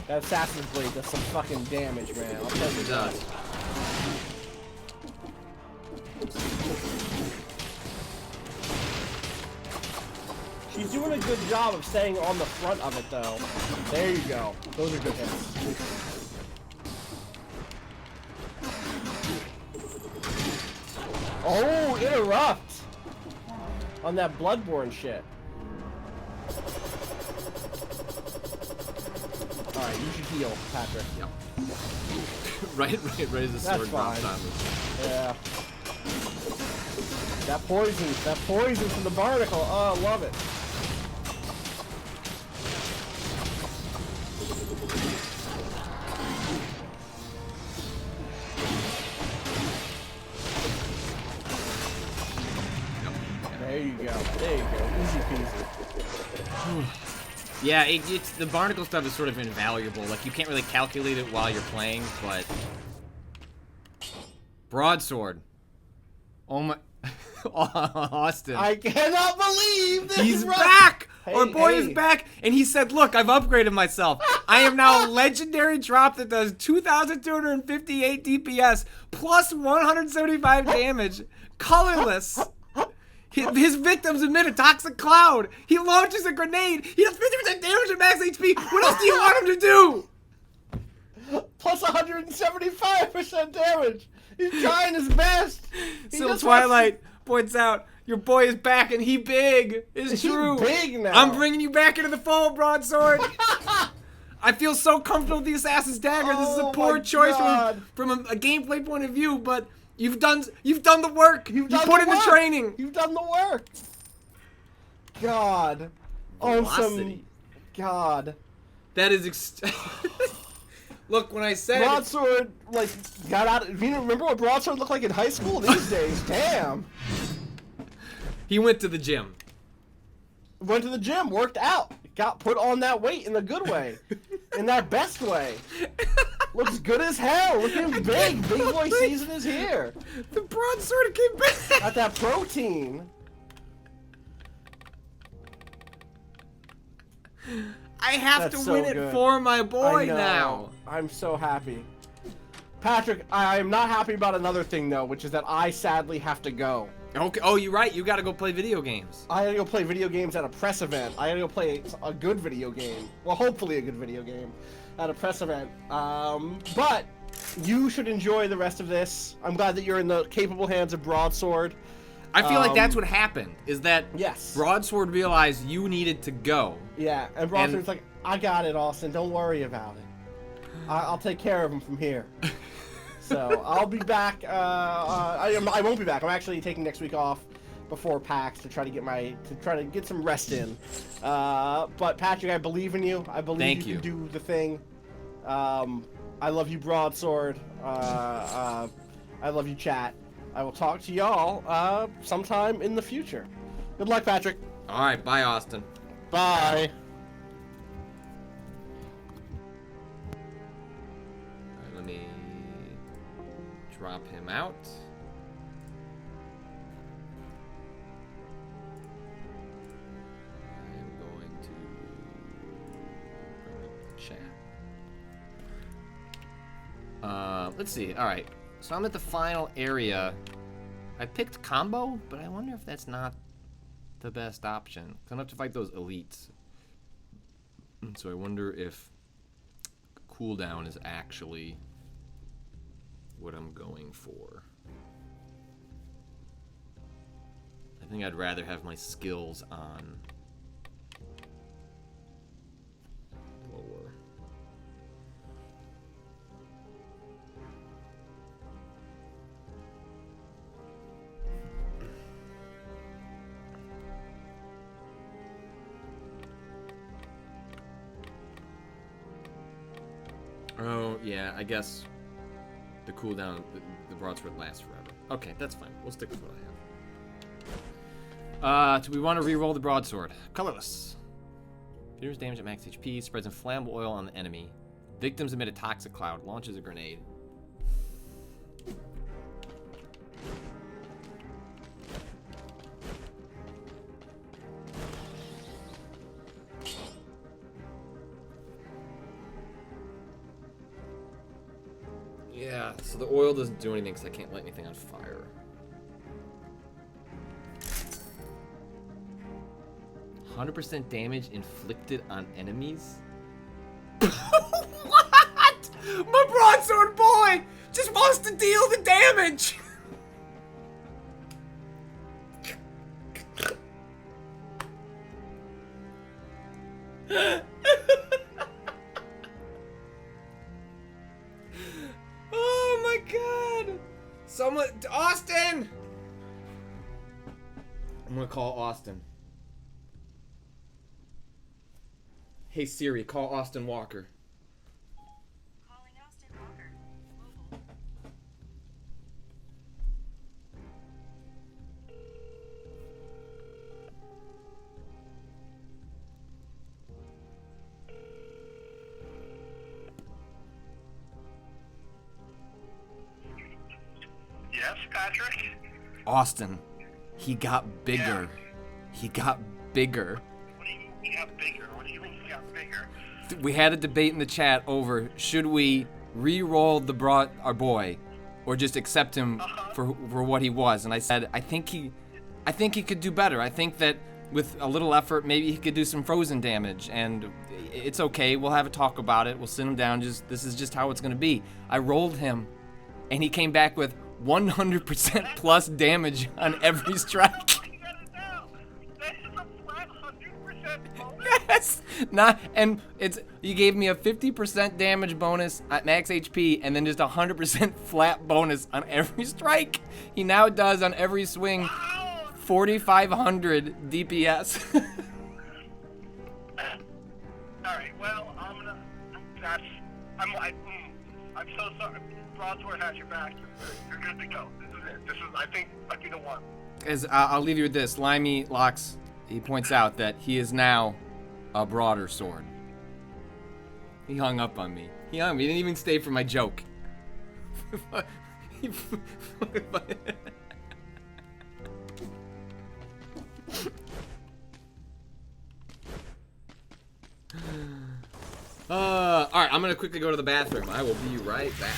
That Assassin's Blade does some fucking damage, man. I'll tell you It that. does. She's doing a good job of staying on the front of it, though. There you go. Those are good hits. Oh, interrupt! On that Bloodborne shit. Alright, you should heal, Patrick. Yep. right as the That's sword drops fine. on me. Yeah. That poison from the barnacle. Oh, I love it. There you go. There you go. Easy peasy. Yeah, it's the barnacle stuff is sort of invaluable. Like you can't really calculate it while you're playing, but broadsword. Oh my, Austin. I cannot believe this. He's run. back! Hey, Our boy is hey. back! And he said, look, I've upgraded myself. I am now a legendary drop that does 2,258 DPS plus 175 damage. Colorless. His victims emit a toxic cloud. He launches a grenade. He does 50% damage at max HP. What else do you want him to do? Plus 175% damage. He's trying his best. He Still just Twilight points out, your boy is back and he big. It's He's true. big now. I'm bringing you back into the fold, broadsword. I feel so comfortable with the Assassin's Dagger. This is a Oh poor my choice God. from a gameplay point of view, but you've done the work. You've You done put the in the work. training. You've done the work. God. On some. Velocity. God. That is. Look, when I said Broadsword, like, got out. You remember what Broadsword looked like in high school these days? Damn. He went to the gym. Went to the gym, worked out, got put on that weight in the good way, in that best way. Looks good as hell. Looking big. Big boy season is here. The broadsword came back. Got that protein. I have That's to so win it good. for my boy I know. now. I'm so happy. Patrick, I am not happy about another thing, though, which is that I sadly have to go. Okay. Oh, you're right. You got to go play video games. I gotta go play video games at a press event. I gotta go play a good video game. Well, hopefully a good video game at a press event. But you should enjoy the rest of this. I'm glad that you're in the capable hands of Broadsword. I feel like that's what happened. Is that Yes. Broadsword realized you needed to go. Yeah, and Broadsword's like, I got it, Austin. Don't worry about it. I'll take care of him from here. So I'll be back. I won't be back. I'm actually taking next week off before PAX to try to get some rest in. But Patrick, I believe in you. I believe you can do the thing. I love you, Broadsword. I love you, chat. I will talk to y'all sometime in the future. Good luck, Patrick. All right. Bye, Austin. Bye. All right, let me drop him out. I am going to bring up the chat. Let's see. All right. So I'm at the final area. I picked combo, but I wonder if that's not the best option. 'Cause I'm gonna have to fight those elites. So I wonder if cooldown is actually what I'm going for. I think I'd rather have my skills on lower. Oh, yeah, I guess the cooldown, the broadsword lasts forever. Okay, that's fine. We'll stick with what I have. Do we want to re-roll the broadsword? Colorless. Deals damage at max HP, spreads inflammable oil on the enemy. Victims emit a toxic cloud, launches a grenade. Yeah, so the oil doesn't do anything because I can't light anything on fire. %100% damage inflicted on enemies? What? My broadsword boy just wants to deal the damage! Oh my god! Someone, Austin! I'm gonna call Austin. Hey Siri, call Austin Walker. Calling Austin Walker. Mobile. Yes, Patrick? Austin, he got bigger. He got bigger. What do you mean he got bigger? What do you mean he got bigger? We had a debate in the chat over should we re-roll our boy or just accept him for what he was, and I said I think he could do better. I think that with a little effort maybe he could do some frozen damage, and it's okay. We'll have a talk about it. We'll sit him down. This is just how it's going to be. I rolled him and he came back with 100% plus damage on every strike. You got it now! That is a flat 100% bonus! Yes! And you gave me a 50% damage bonus at max HP and then just 100% flat bonus on every strike. He now does on every swing Wow! 4,500 DPS. Alright, well, I'm so sorry. Broadsword has your back. You're good to go. This is it. I think might be the one. As I'll leave you with this. Limey Locks, he points out that he is now a broader sword. He hung up on me. He didn't even stay for my joke. Alright, I'm gonna quickly go to the bathroom. I will be right back.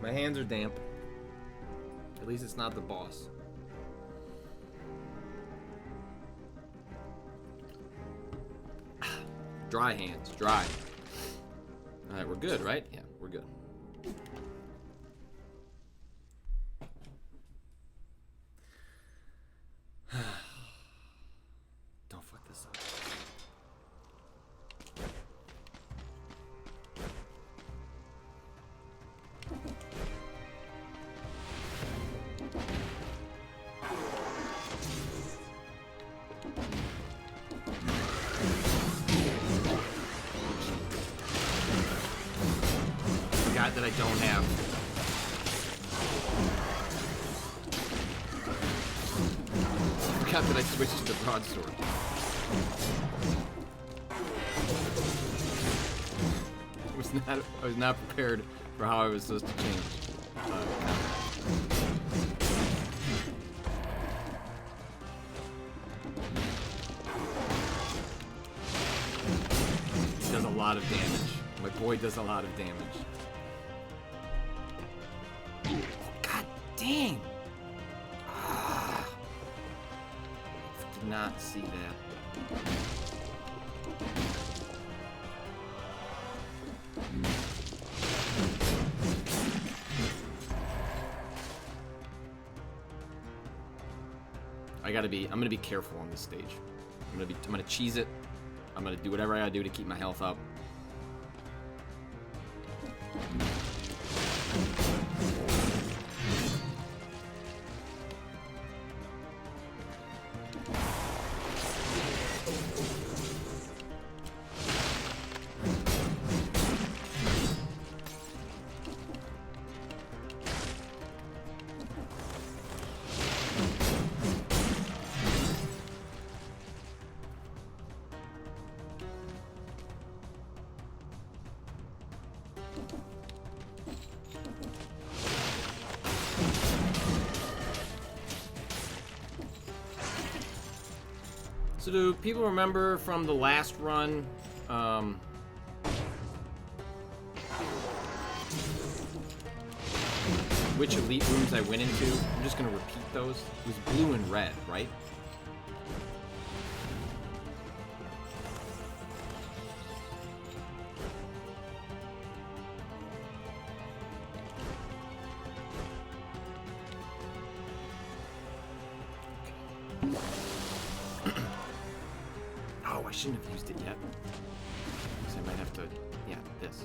My hands are damp. At least it's not the boss. Dry hands, dry. Alright, we're good, right? Yeah, we're good. Don't fuck this up. That I don't have. I forgot that I switched to the broadsword. I was not prepared for how I was supposed to change. He does a lot of damage. My boy does a lot of damage. God dang! Ah. I did not see that. I'm gonna be careful on this stage. I'm gonna cheese it. I'm gonna do whatever I gotta do to keep my health up. So do people remember from the last run, which elite rooms I went into? I'm just gonna repeat those. It was blue and red, right? Oh, I shouldn't have used it yet. So I might have to, yeah, this.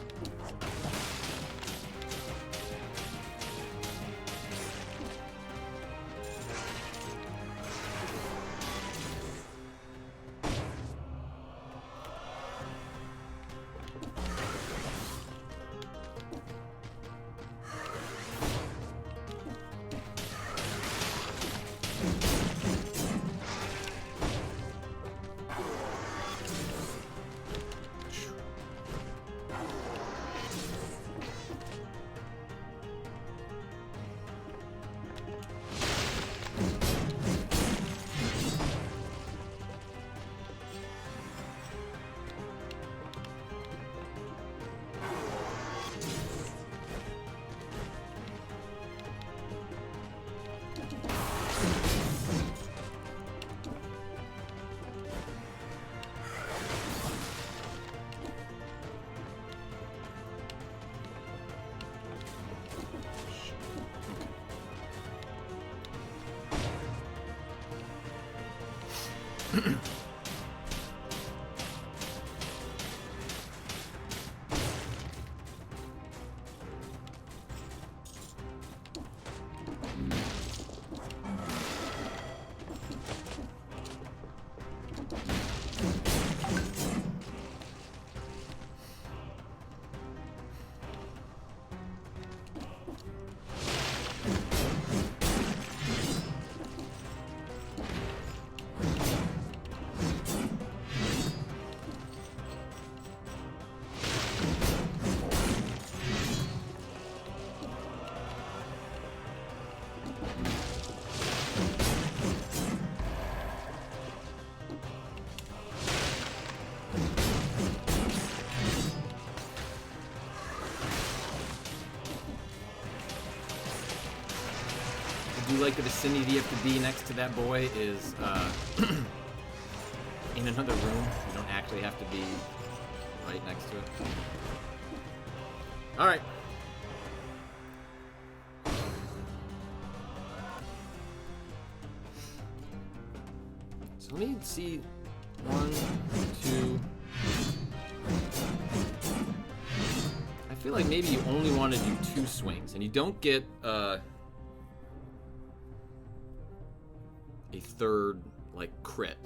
I do like the vicinity you have to be next to that boy is in another room. You don't actually have to be right next to it. Alright. So let me see. 1, 2. I feel like maybe you only want to do 2 swings, and you don't get a third, like, crit.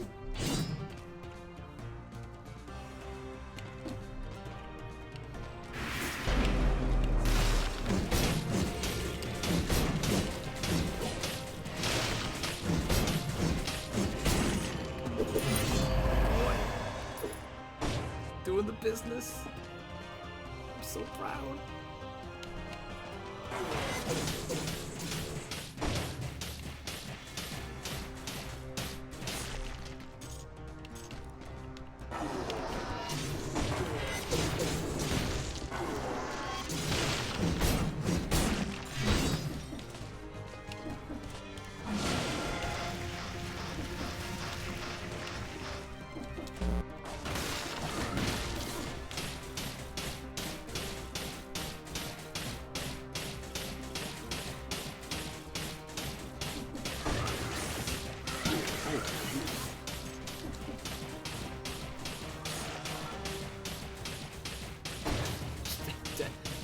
Doing the business. I'm so proud.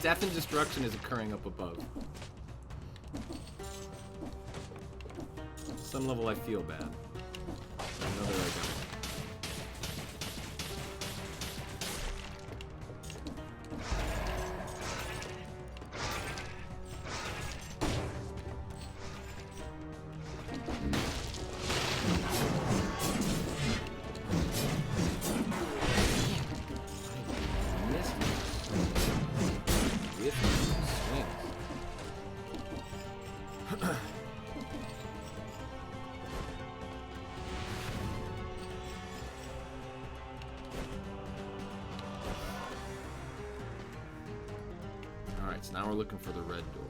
Death and destruction is occurring up above. Some level I feel bad. Another I don't. Alright, so now we're looking for the red door.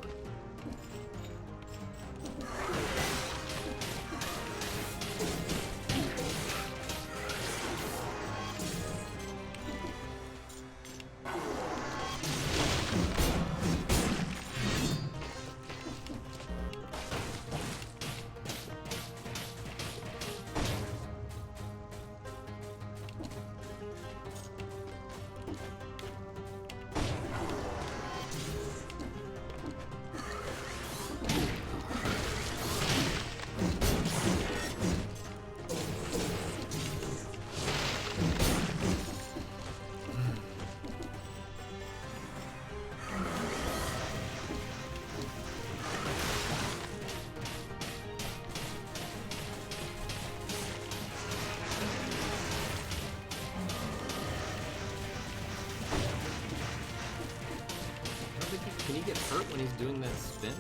Can he get hurt when he's doing that spin?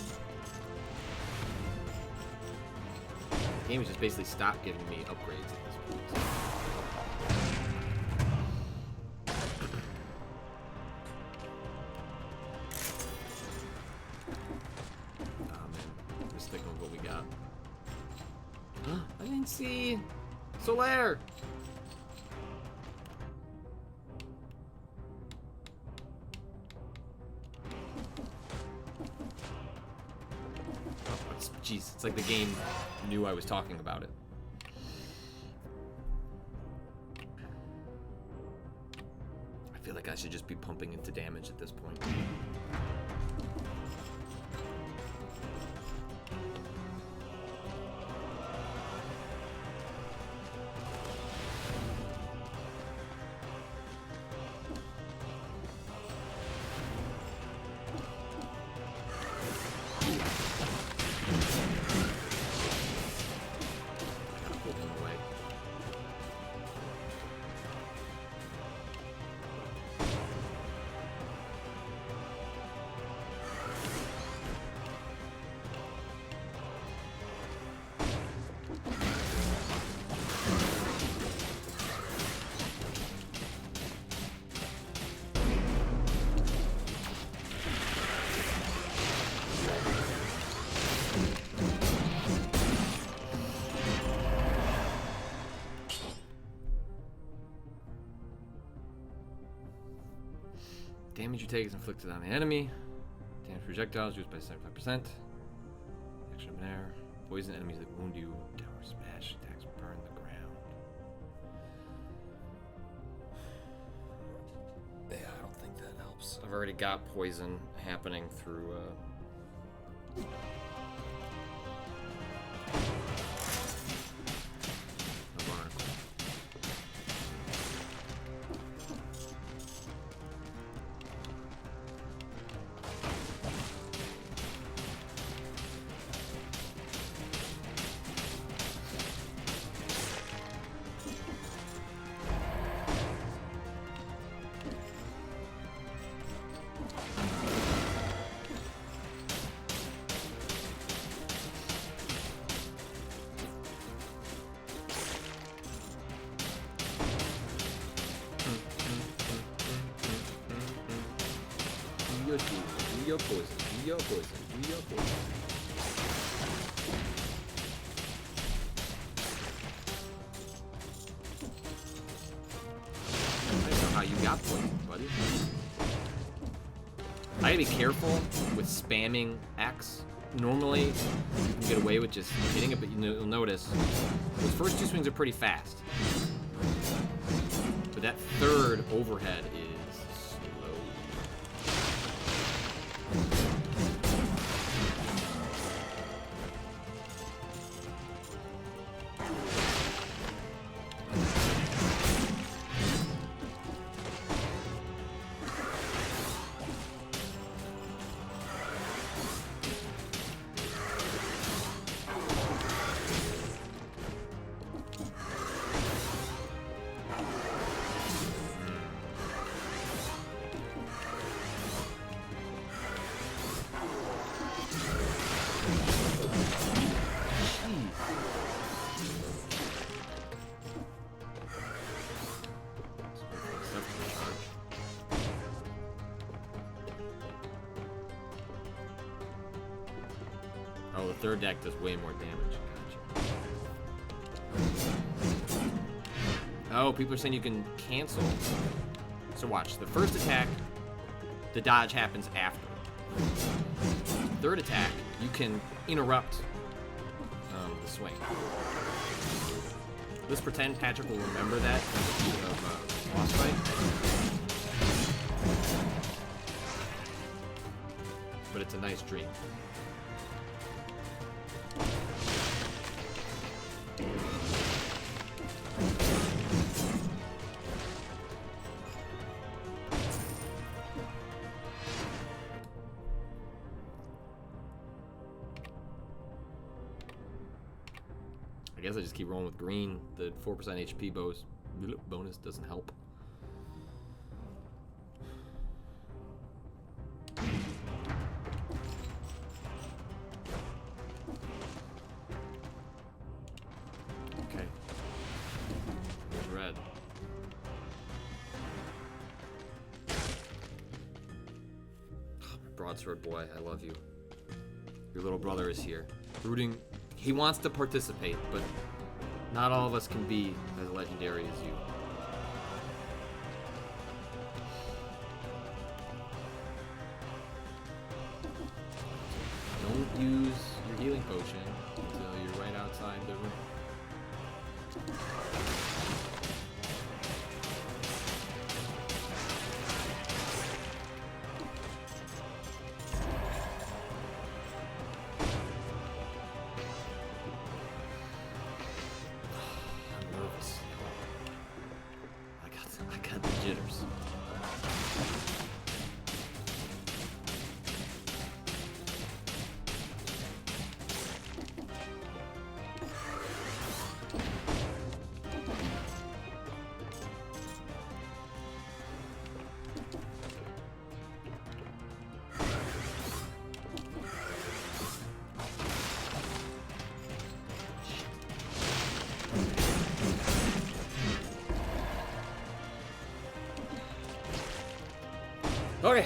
The game has just basically stopped giving me upgrades at this point. Nah, man. Just sticking with what we got. I didn't see Solaire! Jeez, it's like the game knew I was talking about it. feel like I should just be pumping into damage at this point. Damage you take is inflicted on the enemy. Damage projectiles used by 75%. Action of an air. Poison enemies that wound you. Tower smash attacks burn the ground. Yeah, I don't think that helps. I've already got poison happening through a barnacle. Your poison, your poison, your poison. I don't know how you got poison, buddy. I gotta be careful with spamming X. Normally, you can get away with just hitting it, but you'll notice those first two swings are pretty fast. But that third overhead is slow. Oh, the third deck does way more damage. Gotcha. Oh, people are saying you can cancel. So watch, the first attack, the dodge happens after. Third attack, you can interrupt the swing. Let's pretend Patrick will remember that of boss fight. But it's a nice dream. I guess I just keep rolling with green. The 4% HP bonus doesn't help. Okay. Here's red. Oh, my broadsword boy, I love you. Your little brother is here. Rooting. He wants to participate, but not all of us can be as legendary as you. Don't use your healing potion until you're right outside the room. Okay.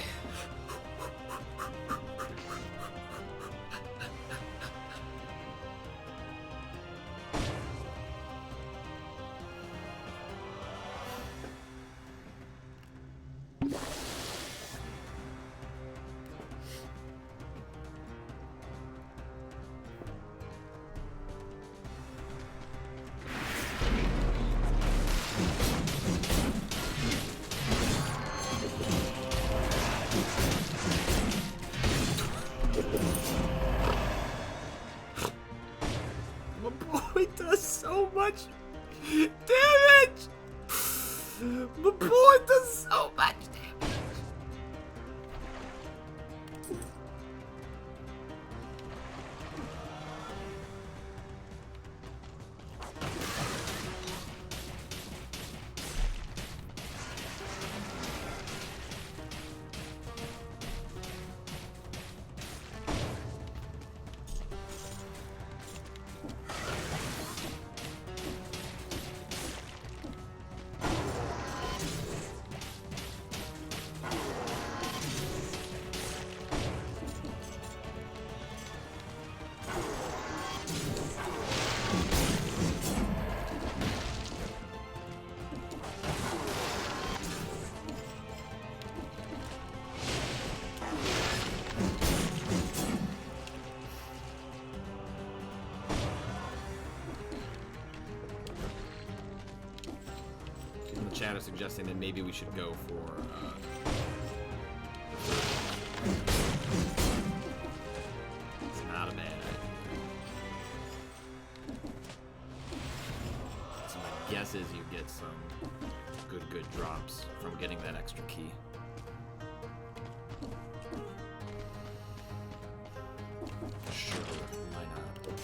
My boy does so much damage! My boy does so much damage! In the chat is suggesting that maybe we should go for it's not a bad idea. So my guess is you get some good drops from getting that extra key. Sure, why not?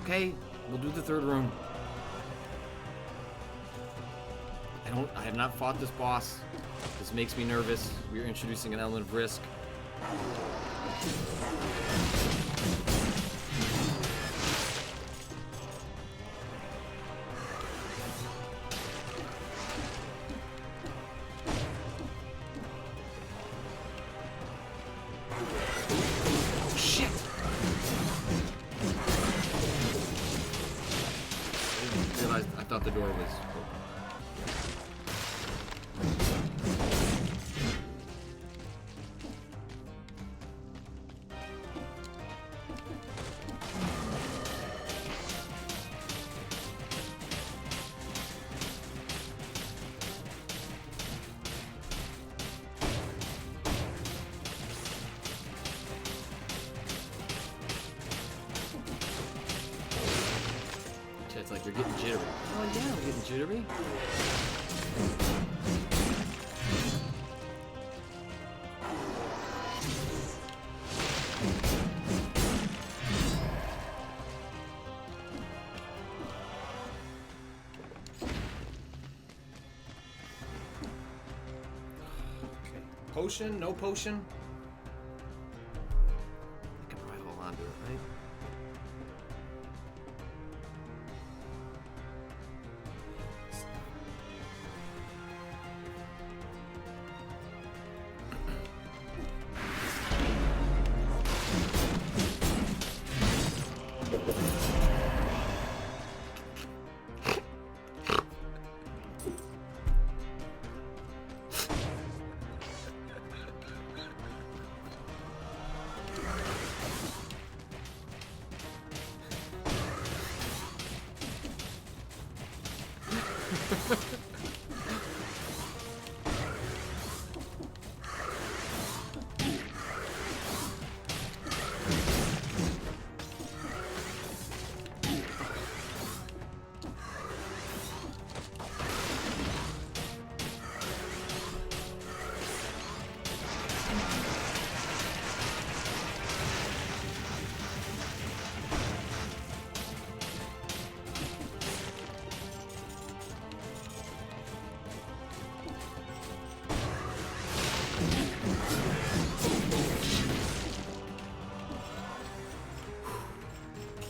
Okay, we'll do the third room. I have not fought this boss. This makes me nervous. We are introducing an element of risk. Shit! I didn't realize, I thought the door was open. It's like you're getting jittery. Oh yeah, I'm getting jittery. Okay. Potion? No potion? I can probably hold on to it, right?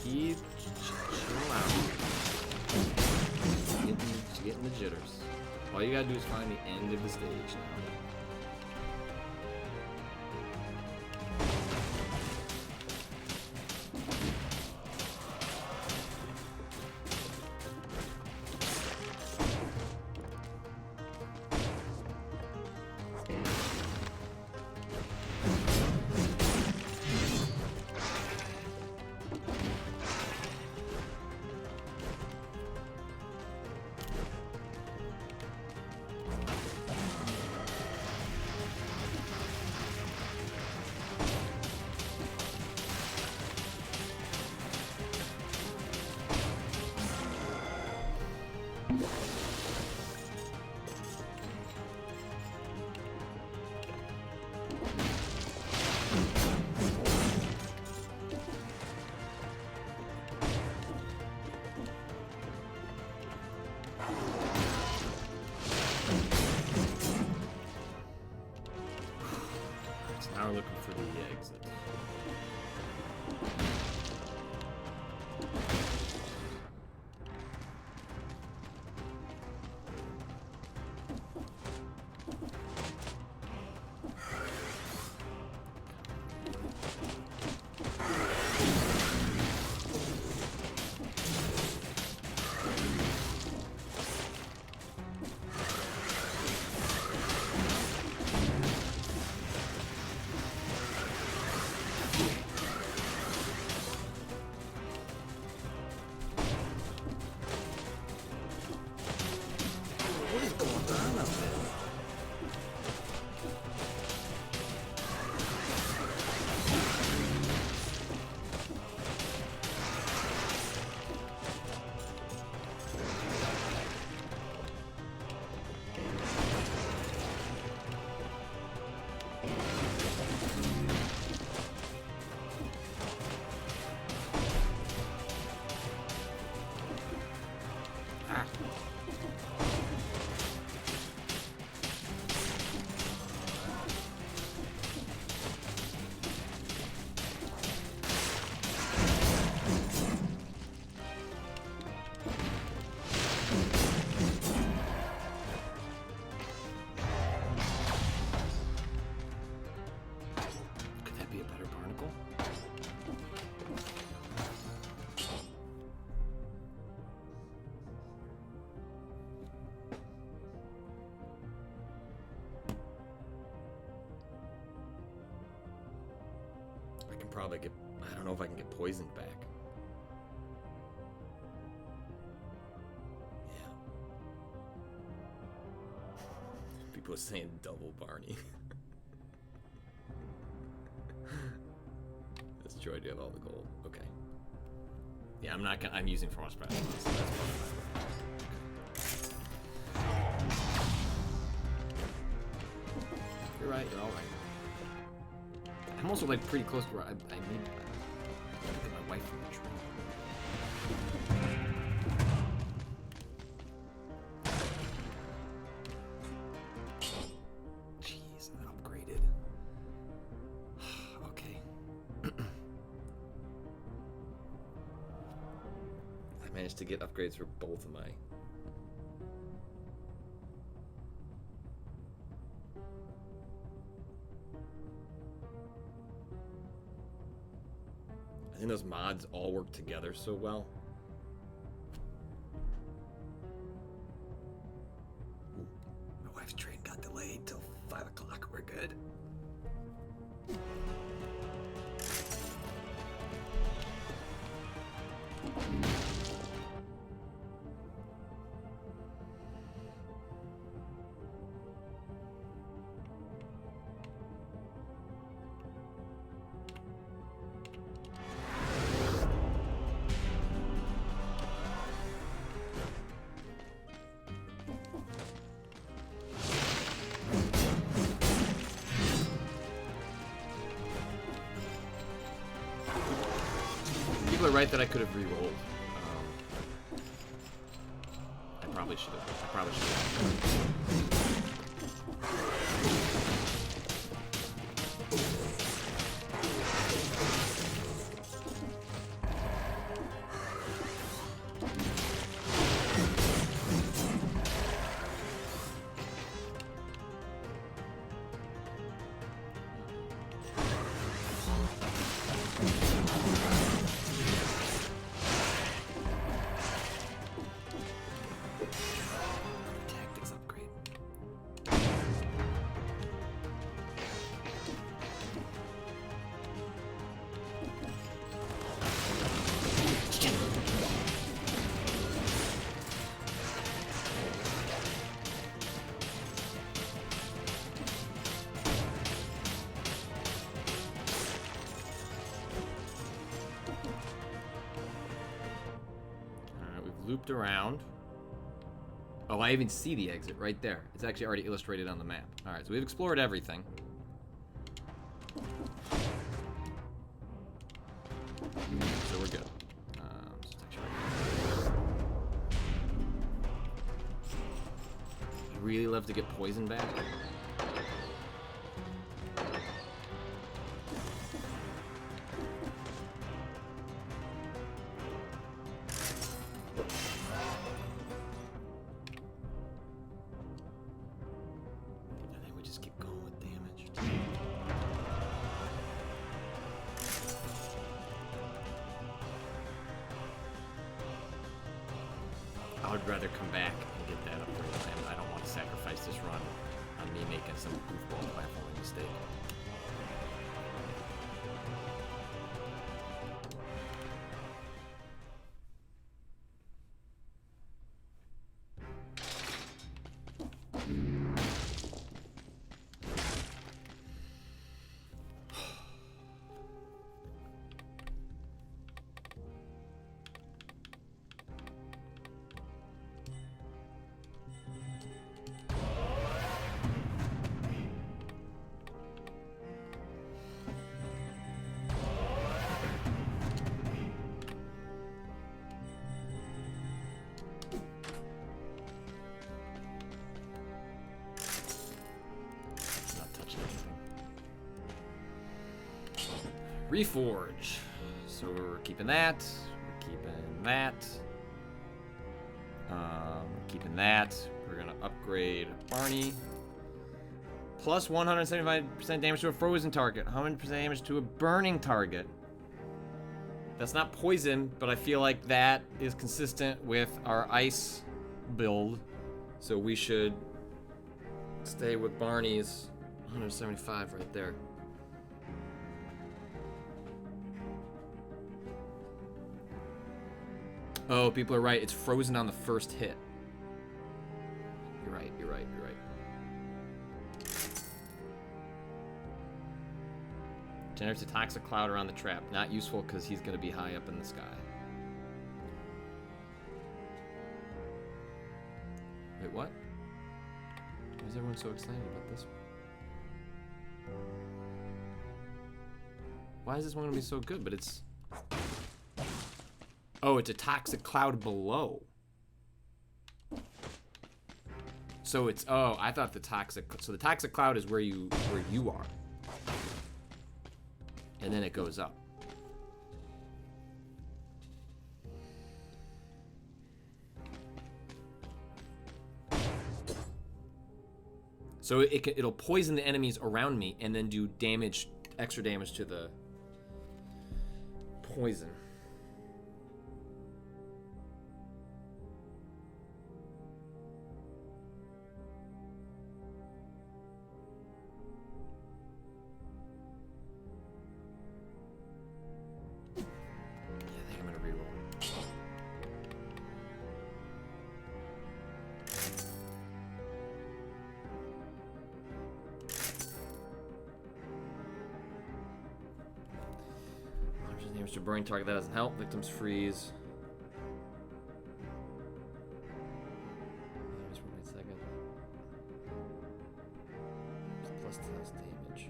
Keep chill out. Getting the jitters. All you gotta do is find the end of the stage now. Now we're looking for the exit. What is going on up there? Ah. Could that be a better barnacle? I can probably get, I don't know if I can get poisoned back. Yeah. People are saying double Barney. That's true, I do have all the gold. Okay. Yeah, I'm not gonna, I'm using Frost Breath. So that's fine. You're right, you're all right. I'm also like pretty close to where I need to get my wife from the tree. Jeez, I upgraded. Okay. I managed to get upgrades for both of my. I think those mods all work together so well. Ooh, my wife's train got delayed till 5 o'clock. We're good. right that I could have re-rolled. I probably should have. Tactics upgrade. Alright, we've looped around. Oh, I even see the exit right there. It's actually already illustrated on the map. Alright, so we've explored everything. So we're good. So it's actually right here. I'd really love to get poison back. I think we just keep going with damage. I would rather come back and get that upgrade, and I don't want to sacrifice this run on me making some goofball platforming mistake. Not touching anything. Reforge. So we're keeping that. We're keeping that. Keeping that. We're gonna upgrade Barney. Plus 175% damage to a frozen target. 100% damage to a burning target. That's not poison, but I feel like that is consistent with our ice build. So we should stay with Barney's 175 right there. Oh, people are right. It's frozen on the first hit. You're right, you're right, you're right. Generates a toxic cloud around the trap. Not useful because he's going to be high up in the sky. Wait, what? Why is everyone so excited about this one? Why is this one going to be so good? But it's... Oh, it's a toxic cloud below. So it's... Oh, I thought the toxic... So the toxic cloud is where you are. And then it goes up. So it'll poison the enemies around me and then do damage, extra damage to the poison. Damage to a burning target, that doesn't help. Victims freeze. Second. Plus test damage.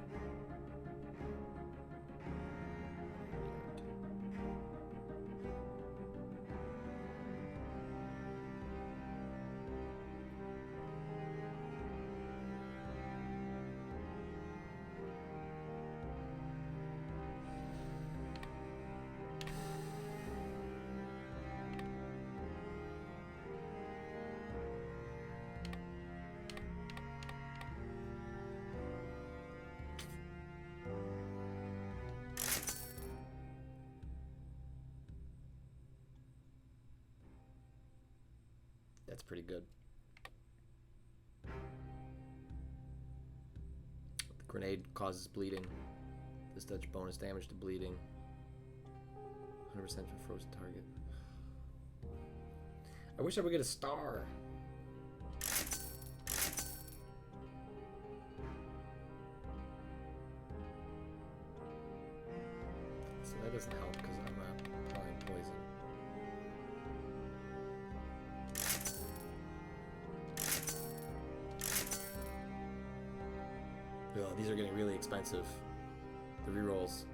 That's pretty good. The grenade causes bleeding. This does bonus damage to bleeding. 100% for frozen target. I wish I would get a star. So that doesn't help because I'm applying poison. Ugh, these are getting really expensive. The rerolls.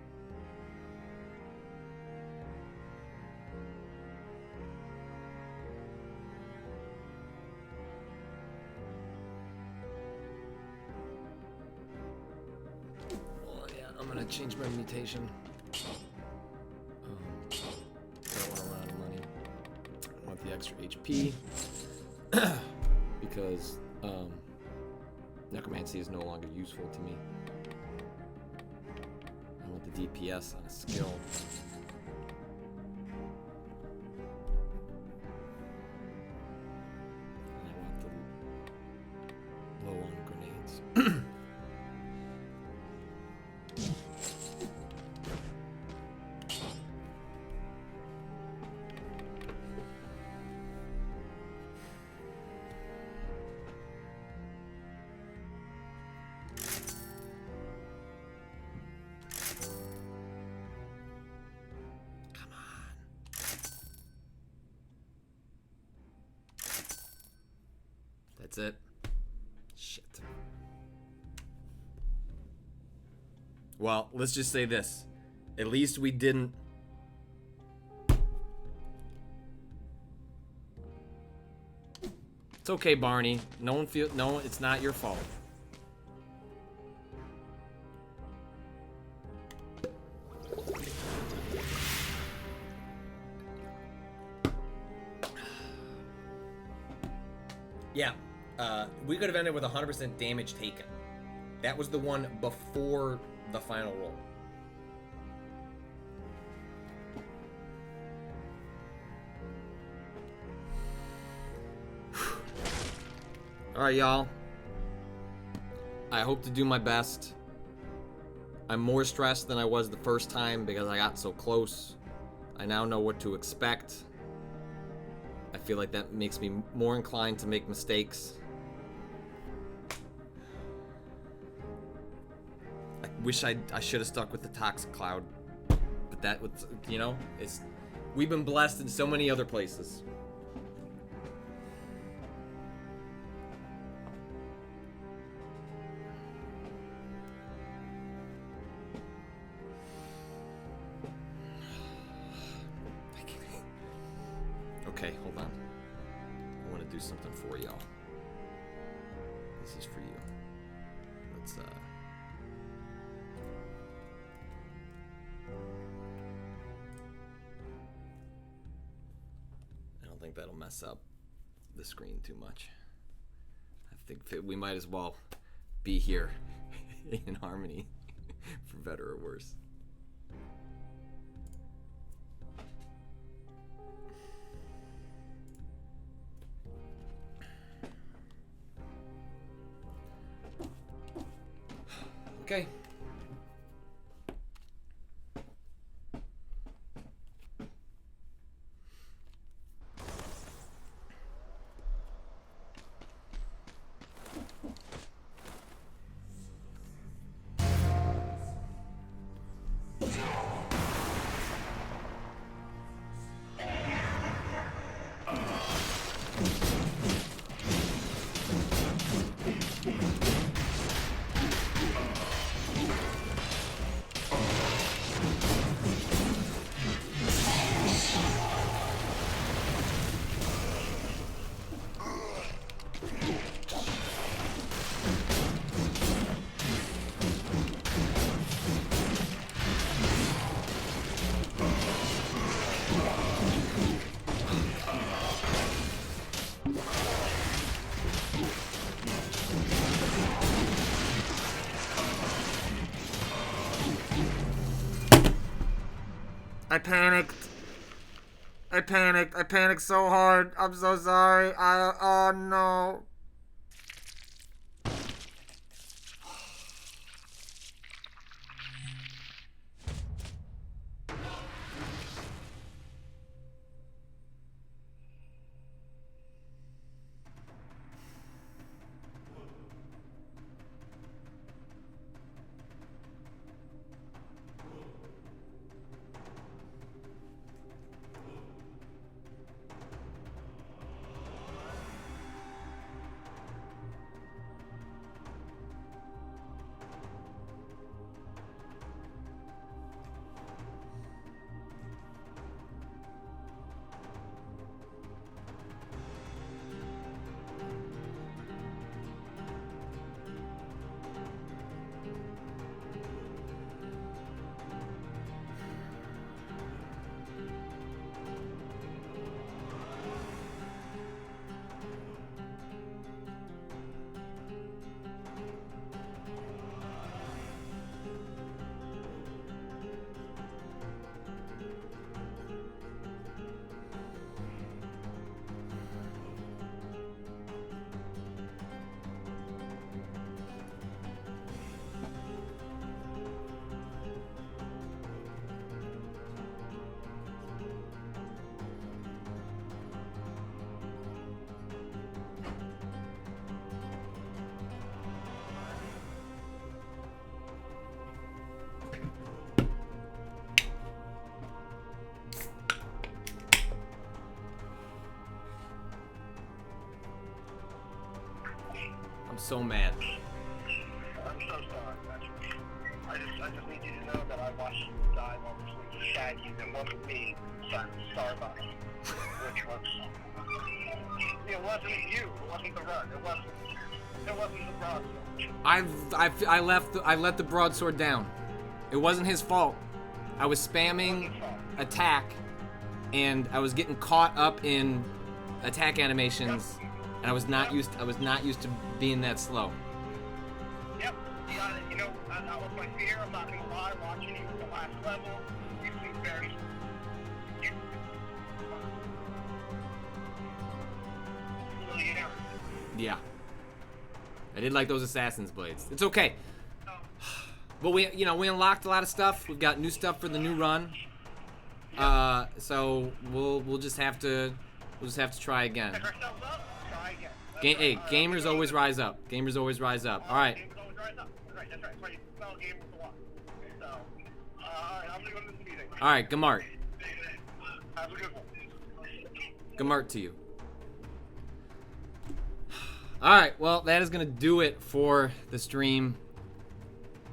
Oh yeah, I'm gonna change my mutation. Don't want to run out of money. I want the extra HP because necromancy is no longer useful to me. I want the DPS on a skill. And I want the low on grenades. That's it. Shit. Well, let's just say this. At least we didn't... It's okay, Barney. No, it's not your fault. Yeah. We could have ended with 100% damage taken. That was the one before the final roll. Alright, y'all. I hope to do my best. I'm more stressed than I was the first time because I got so close. I now know what to expect. I feel like that makes me more inclined to make mistakes. I wish I should have stuck with the toxic cloud, but that was, you know, we've been blessed in so many other places. Okay, hold on. I want to do something for y'all. This is for you. Let's I don't think that'll mess up the screen too much. I think we might as well be here in harmony, for better or worse. Okay. I panicked. I panicked. I panicked so hard. I'm so sorry. Oh no. I'm so mad. I'm so sorry, Patrick. I just need you to know that I watched you die while listening to Shaggy. It wasn't me. Starbucks. Which was... It wasn't you. It wasn't the run. It wasn't the broadsword. I let the broadsword down. It wasn't his fault. I was spamming attack, and I was getting caught up in attack animations, and I was not used to being that slow. Yep. You know, that was my fear. I'm not gonna lie. Watching you at the last level, you seem very... Yeah. I did like those assassin's blades. It's okay. But we unlocked a lot of stuff. We've got new stuff for the new run. So we'll just have to try again. Pick ourselves up, try again. Hey, gamers always rise up. Gamers always rise up. All right. Gamers always rise up. That's right. So you spell game with the one. So, all right, I'm gonna go to this meeting. All right, Gamart. Have a good one. Gamart to you. All right, well, that is gonna do it for the stream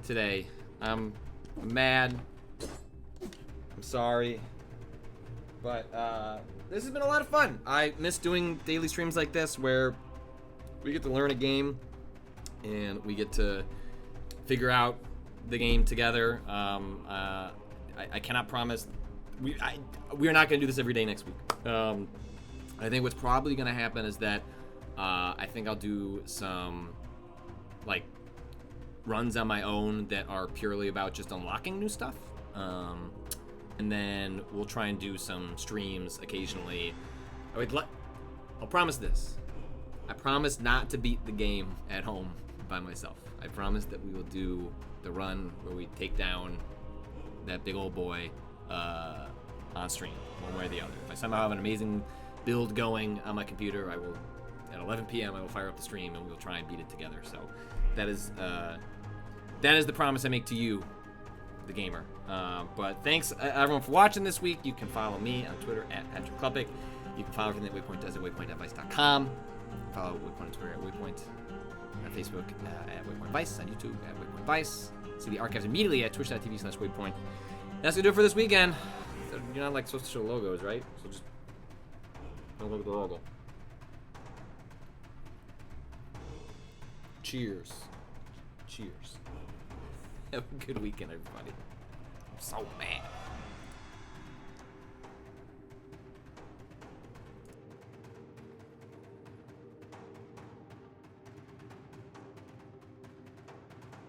today. I'm mad. I'm sorry, but this has been a lot of fun. I miss doing daily streams like this where we get to learn a game and we get to figure out the game together. I cannot promise we are not going to do this every day next week. I think what's probably going to happen is that I think I'll do some like runs on my own that are purely about just unlocking new stuff. And then we'll try and do some streams occasionally. I'll promise this. I promise not to beat the game at home by myself. I promise that we will do the run where we take down that big old boy on stream, one way or the other. If I somehow have an amazing build going on my computer, I will, at 11 p.m., I will fire up the stream and we'll try and beat it together. So that is the promise I make to you, the gamer. But thanks everyone for watching this week. You can follow me on Twitter at Patrick Klepek. You can follow everything that Waypoint does at waypointadvice.com. Follow Waypoint on Twitter at Waypoint, on Facebook at Waypoint Vice, on YouTube at Waypoint Vice. See the archives immediately at twitch.tv/Waypoint. That's gonna do it for this weekend. So you're not like supposed to show logos, right? So just don't look at the logo. Cheers. Cheers. Have a good weekend, everybody. I'm so mad.